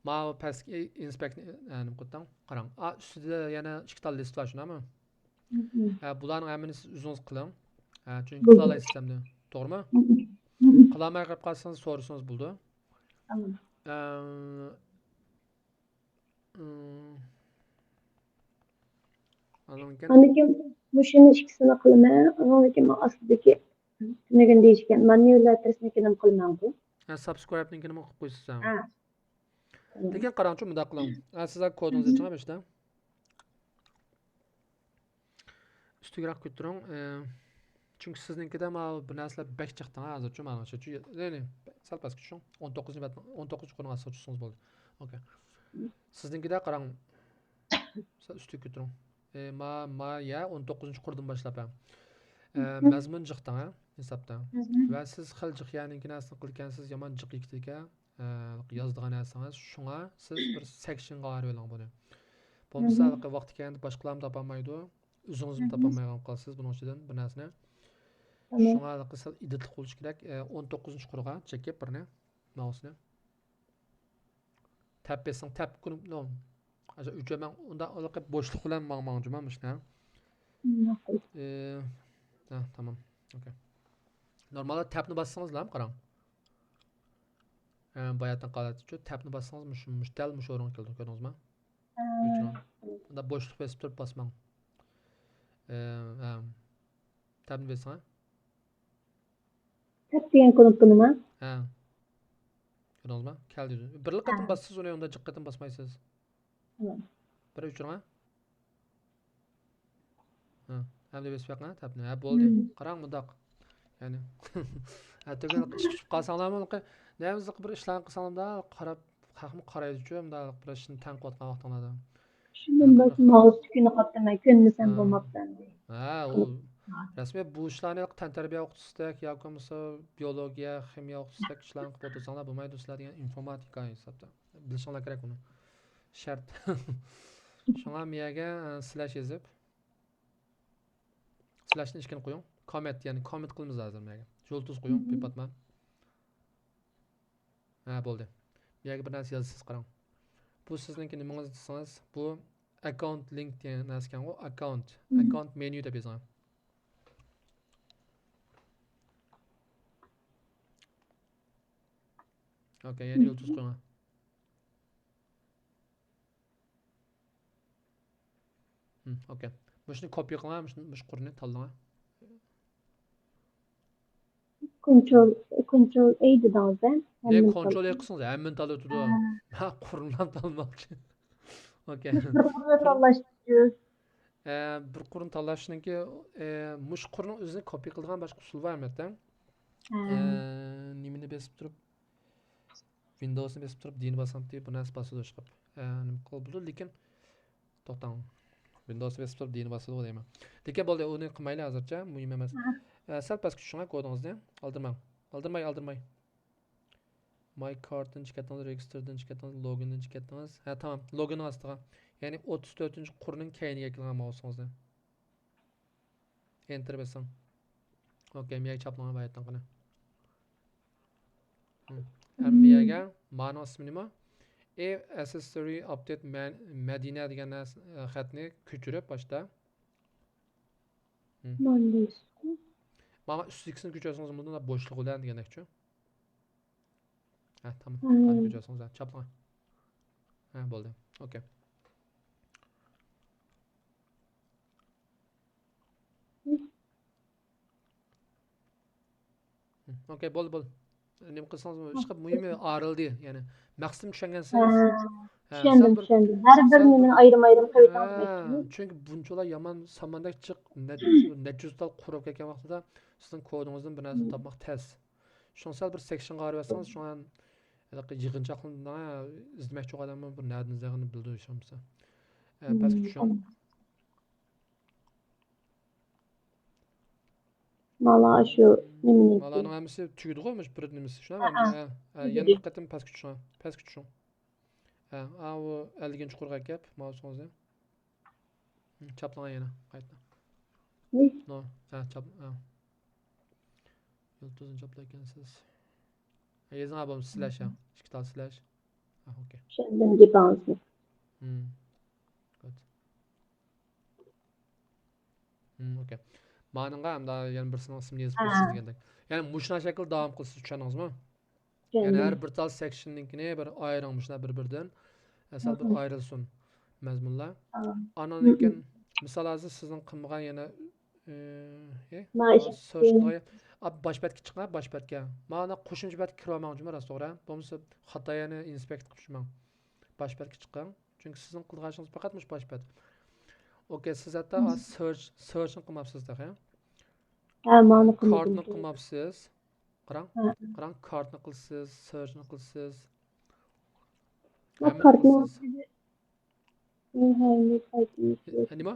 Bu pastki inspect nima qildim? Qarang. Ustida yana ikkita tal list bor, shunami? Bularning hammani siz o'zingiz qiling. Chunki qila olasiz hamda. To'g'rimi? Qilamay qolib qolsangiz so'rasangiz bo'ldi. Tamam. Anladım. Bu şunun ikisini kılma. Anladım. Aslındaki negen değişken. Manuel adresini kendim kılmam bu. Subscribe'ninkini mi qilib qo'ysiz ham? Ha. Lekin qarangchi, bunday qiling. Sizlar kodingizni chiqib ishda. Üstügerak ko'taring. Chunki sizninkida mana bir narsalar bek chiqdi hozircha menimcha. Ya'ni sal pastga tushing. 19 qo'ying asoschisingiz bo'ldi. Okay. Sizninkida qarang. Üstüge ko'taring. Ya 19-qurdan boshlab ham. Mazmun jiqdi ha, hisobdan. Va siz xil jiq ya'ninkini asli qilgansiz, yomon jiq ekan. Yozdigan narsangiz, shunga siz bir sectionga ayirib oling buni. Bo'lmasa vaqt kelganda boshqalarni topolmaydi. O'zingiz topolmaygan qolasiz buning ichidan bir narsani. Shunga qilsa edit qilish kerak. 19-qurga chekib birni mouse'ni. Tap etsang tap kunib no. Aja uchaman unda aloqa bo'shliq bilan mangmangjima mishna. Ha, tamam. Okay. Normalde tapni bassangiz ham qarang. Bayatdan qolatchi tapni bassangiz mushtal o'rin keldi, ko'rdingizmi? Unda bo'shliq besib turib basmang. Tapni bassang. Tap degan knopka nima? Ha. Ko'rdingizmi? Keldi. Bir qatim bassiz uni unda jiqqatim basmaysiz. Bir uchirma. Hamda besib yoqma tapni. Ha, bo'ldi. Qarang bundaq. Ya'ni atgan ish chiqib qolsanglarmi, namiz bir ishlarni qilsanglar qarab, haqmi qaraydi-ku, bunda bir ishni tanqiyotgan vaqtinglarda. Shundan bas mouse kuni qatlamay ko'nmasam bo'lmabdan. Ha, u rasmiy bu ishlarni tantarbiya o'qitishdak yoki bo'lmasa biologiya, ximiya o'qitishdak ishlarni qilib o'tirsanglar bo'lmaydi, sizlar degan informatika hisobda. Bilishinglar kerak uni. Shart. Shunga miyaga slash yozib slashni ishkini qo'ying. Comment, ya'ni comment qilamiz hozir menga. Yo'ltuz qo'ying, bepatman. Ha, bo'ldi. Menga bir narsa yozasiz, qarang. Bu sizningki nimangiz desangiz, bu account link degan narsa ekan, u account menu deb yozing. Okay, yana yo'ltuz qo'ying. Okay. Buni kopya qiling, mush qurni tanlang. Control A dedim. Ne kontrol qilsangiz hamma tanlatadi. Ha, qurundan tanlamoqchi. Okay. Bir qurun tanlashniki mush qurni o'zini kopya qilgan boshqa usul bormi yerda? Nimani besib turib Windows'ni besib turib dini bosam deb bu narsa bosadi chiqib. Nima qildi, lekin to'xtang. Windows'ni besib turib dini bosadi deyman. Lekin bo'ldi, uni qilmaylik hozircha, muhim emas. Sal pastga tushing kodingizni. Aldirmay. My card'dan chiqatingiz, register'dan chiqatingiz, login'dan chiqatingiz. Ha, tamam. Login ostiga. Ya'ni 34-qurning keyiniga kelgan mouse'ingizni. Enter bosing. Okay, miyaga chaplangan bayatdan qana. Miyaga ma'no ismi nima? Accessory update Madina degan xatni ko'chirib boshda. Mana üstlikisini ko'chirsangiz bunda bo'shliq bilan degandek-ku. Ha, tamam. Qani ko'chirsangiz, chaplan. Ha, bo'ldi. Okay. Okay, bo'ldi. Nima qilsangiz, chiqib muhimi arildi, ya'ni maqsadni tushungansiz. Tushundim. Har birini ayrim qo'ysangiz. Chunki bunchalar yomon samandak chiq, nejuztal qurib kelgan vaqtida sizning kodingizdan bir narsa topmoq tez. Shuncha bir sectionga qarab olsangiz, shunga yig'inchoqni izlamoqchi odamni bir nadan izlagani bildirishimsa. Pastga tushing. Mana shu nimani? Malaning hammasi tugdi qo'ymish bir nimasi. Shuna yana bir qatim pastga tushing. Ha, u 50-qurga kelib, mouse'ingizni chaplang yana qayta. No, chap. Yo'ltuzni chaplaykansiz. Yezing abam slash ham. Ikki tal slash. Ha, okay. Tushundim depangizni. Good. Okay. Ma'noga ham yana birsini ismini yozib qo'ysiz degandek. Ya'ni mushuna shakl davom qilsiz, tushundingizmi? Ya'ni har bir tal sectionninkini bir ayring mushuna bir-birdan. Asal bir ayrılsın mazmunlar. Ananikin misal hozir sizning qilmagan yana Baş betki çıkma, baş betki. Mana qo'shimcha bet kirib olmoqchi emas, to'g'ri? Bo'lmasa Xitoyni inspekt qilib tushmang. Baş betki chiqqan. Chunki sizning qilganingiz faqat mush baş bet. Okey, siz hatta search'ni qilmabsiz-da, ha? Ha, ma'ni Kartni qilmadim. qilmabsiz. Qarang, Ha. qarang, kartni qilsiz, searchni qilsiz. Ma Hammani kartni qilsiz. Nima?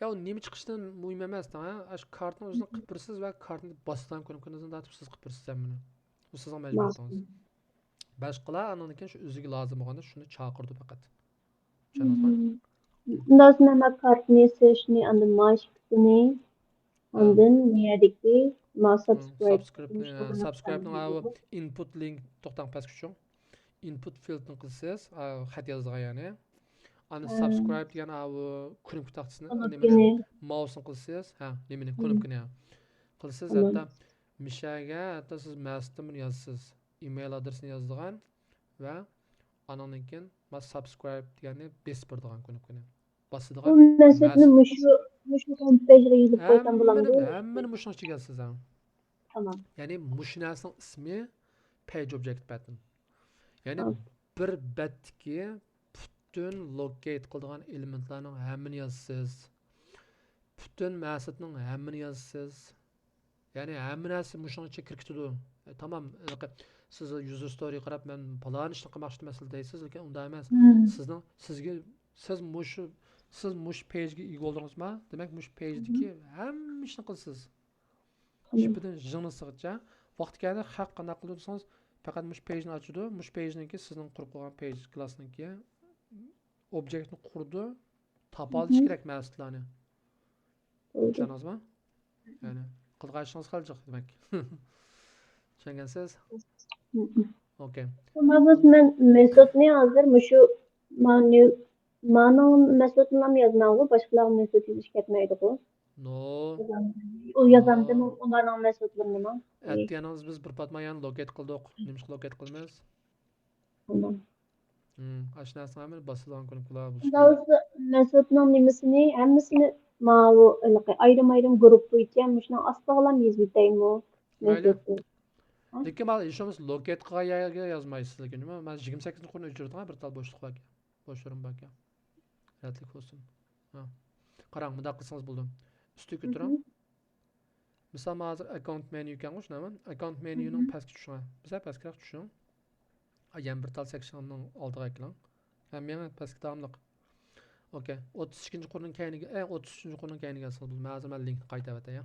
Ya o nima chiqishidan muhim emas, ha? Ash kartni o'zini qilib tursiz va kartni bosdan ko'rib kuningizdan tatib siz qilib tursiz hammani. Bu sizning majburiyatingiz. Boshqalar ananikin shu o'ziga lozim bo'lganda shuni chaqirdi faqat. Tushundingizmi? Bundan sonra ma kartni searchni and maşkni andın niyadiki ma subscribe. Subscribe'ning input link to'xtang pastga tushing. Input fieldni qilsiz, xat yozdigan ya'ni. Ani subscribe degan knopka taqtisini mouse'ni qilsiz, ha, nimani knopkani qilsiz, hatta mishaga hatta siz mas'ulni yozsiz, email adresini yozdigan va ananikin ma subscribe deganni besib birdigan knopkani bosadigan. Bu mesajni mushu homepage'ga yozib qo'ysam bo'ladimi? Hammani mushuni ichiga yozsiz ham. Tamam. Ya'ni mush narsaning ismi page object pattern. Ya'ni bir betdagi bütün locate qiladigan elementlarning hammani yozsiz. Bütün ma'sudning hammani yozsiz. Ya'ni hamma narsa mushning ichiga kirib ketadi. Tamam, siz user story qarab men palon ishni qilmoqchi emasman deysiz, lekin unda emas. Siz mush page'ga ega bo'ldingizmi? Demak, mush page'dagi hamma ishni qilsiz. Shipidan jig'nisigacha vaqt kelganda haq qanday qilsangiz faqat mush page'ni ochadi. Mush page'niki sizning qurib qo'ygan page class'niki objektni qurdi, topolish kerak ma'sudlarni. Tushundingizmi? Ya'ni qilg'ashingiz qolacaq demak. Tushungansiz? Okay. Men metodni hozir mushu ma'no metodni ham yozmayman, boshqalar metod yozish ketmaydi-ku. No. U yozamdimi ularning metodlarini nima? Aytganingiz biz bir patmayan locate qildik. Nima locate qilamiz? Ash narsani ham bosilgan knopkalar bo'lishi. Doğrusu metodning nimasini hammasini ma'lu ayrim guruh bo'yicha shuni astagilam yozib bitaymi? Mayli. Lekin men ishimiz locate qilgan yerga yozmaysiz, lekin nima? Men 28-qurni o'chirdim, bir tal bo'shliq bor ekan. Bo'sh o'rin bor ekan. Ratlik bo'lsin. Ha. Qarang, bunda qilsangiz bo'ldi. Ustiga ko'taring. Misol hozir account menu ekan, shunami? Account menuning pastga tushing. Biz pastga tushing. Agan bir tal sectionning oldiga eklang. Hamma pastga davomliq. Okay. 32-qurning kayniga, 33-qurning kayniga asal bo'ldi. Hozir men linkni qaytarib o'tay.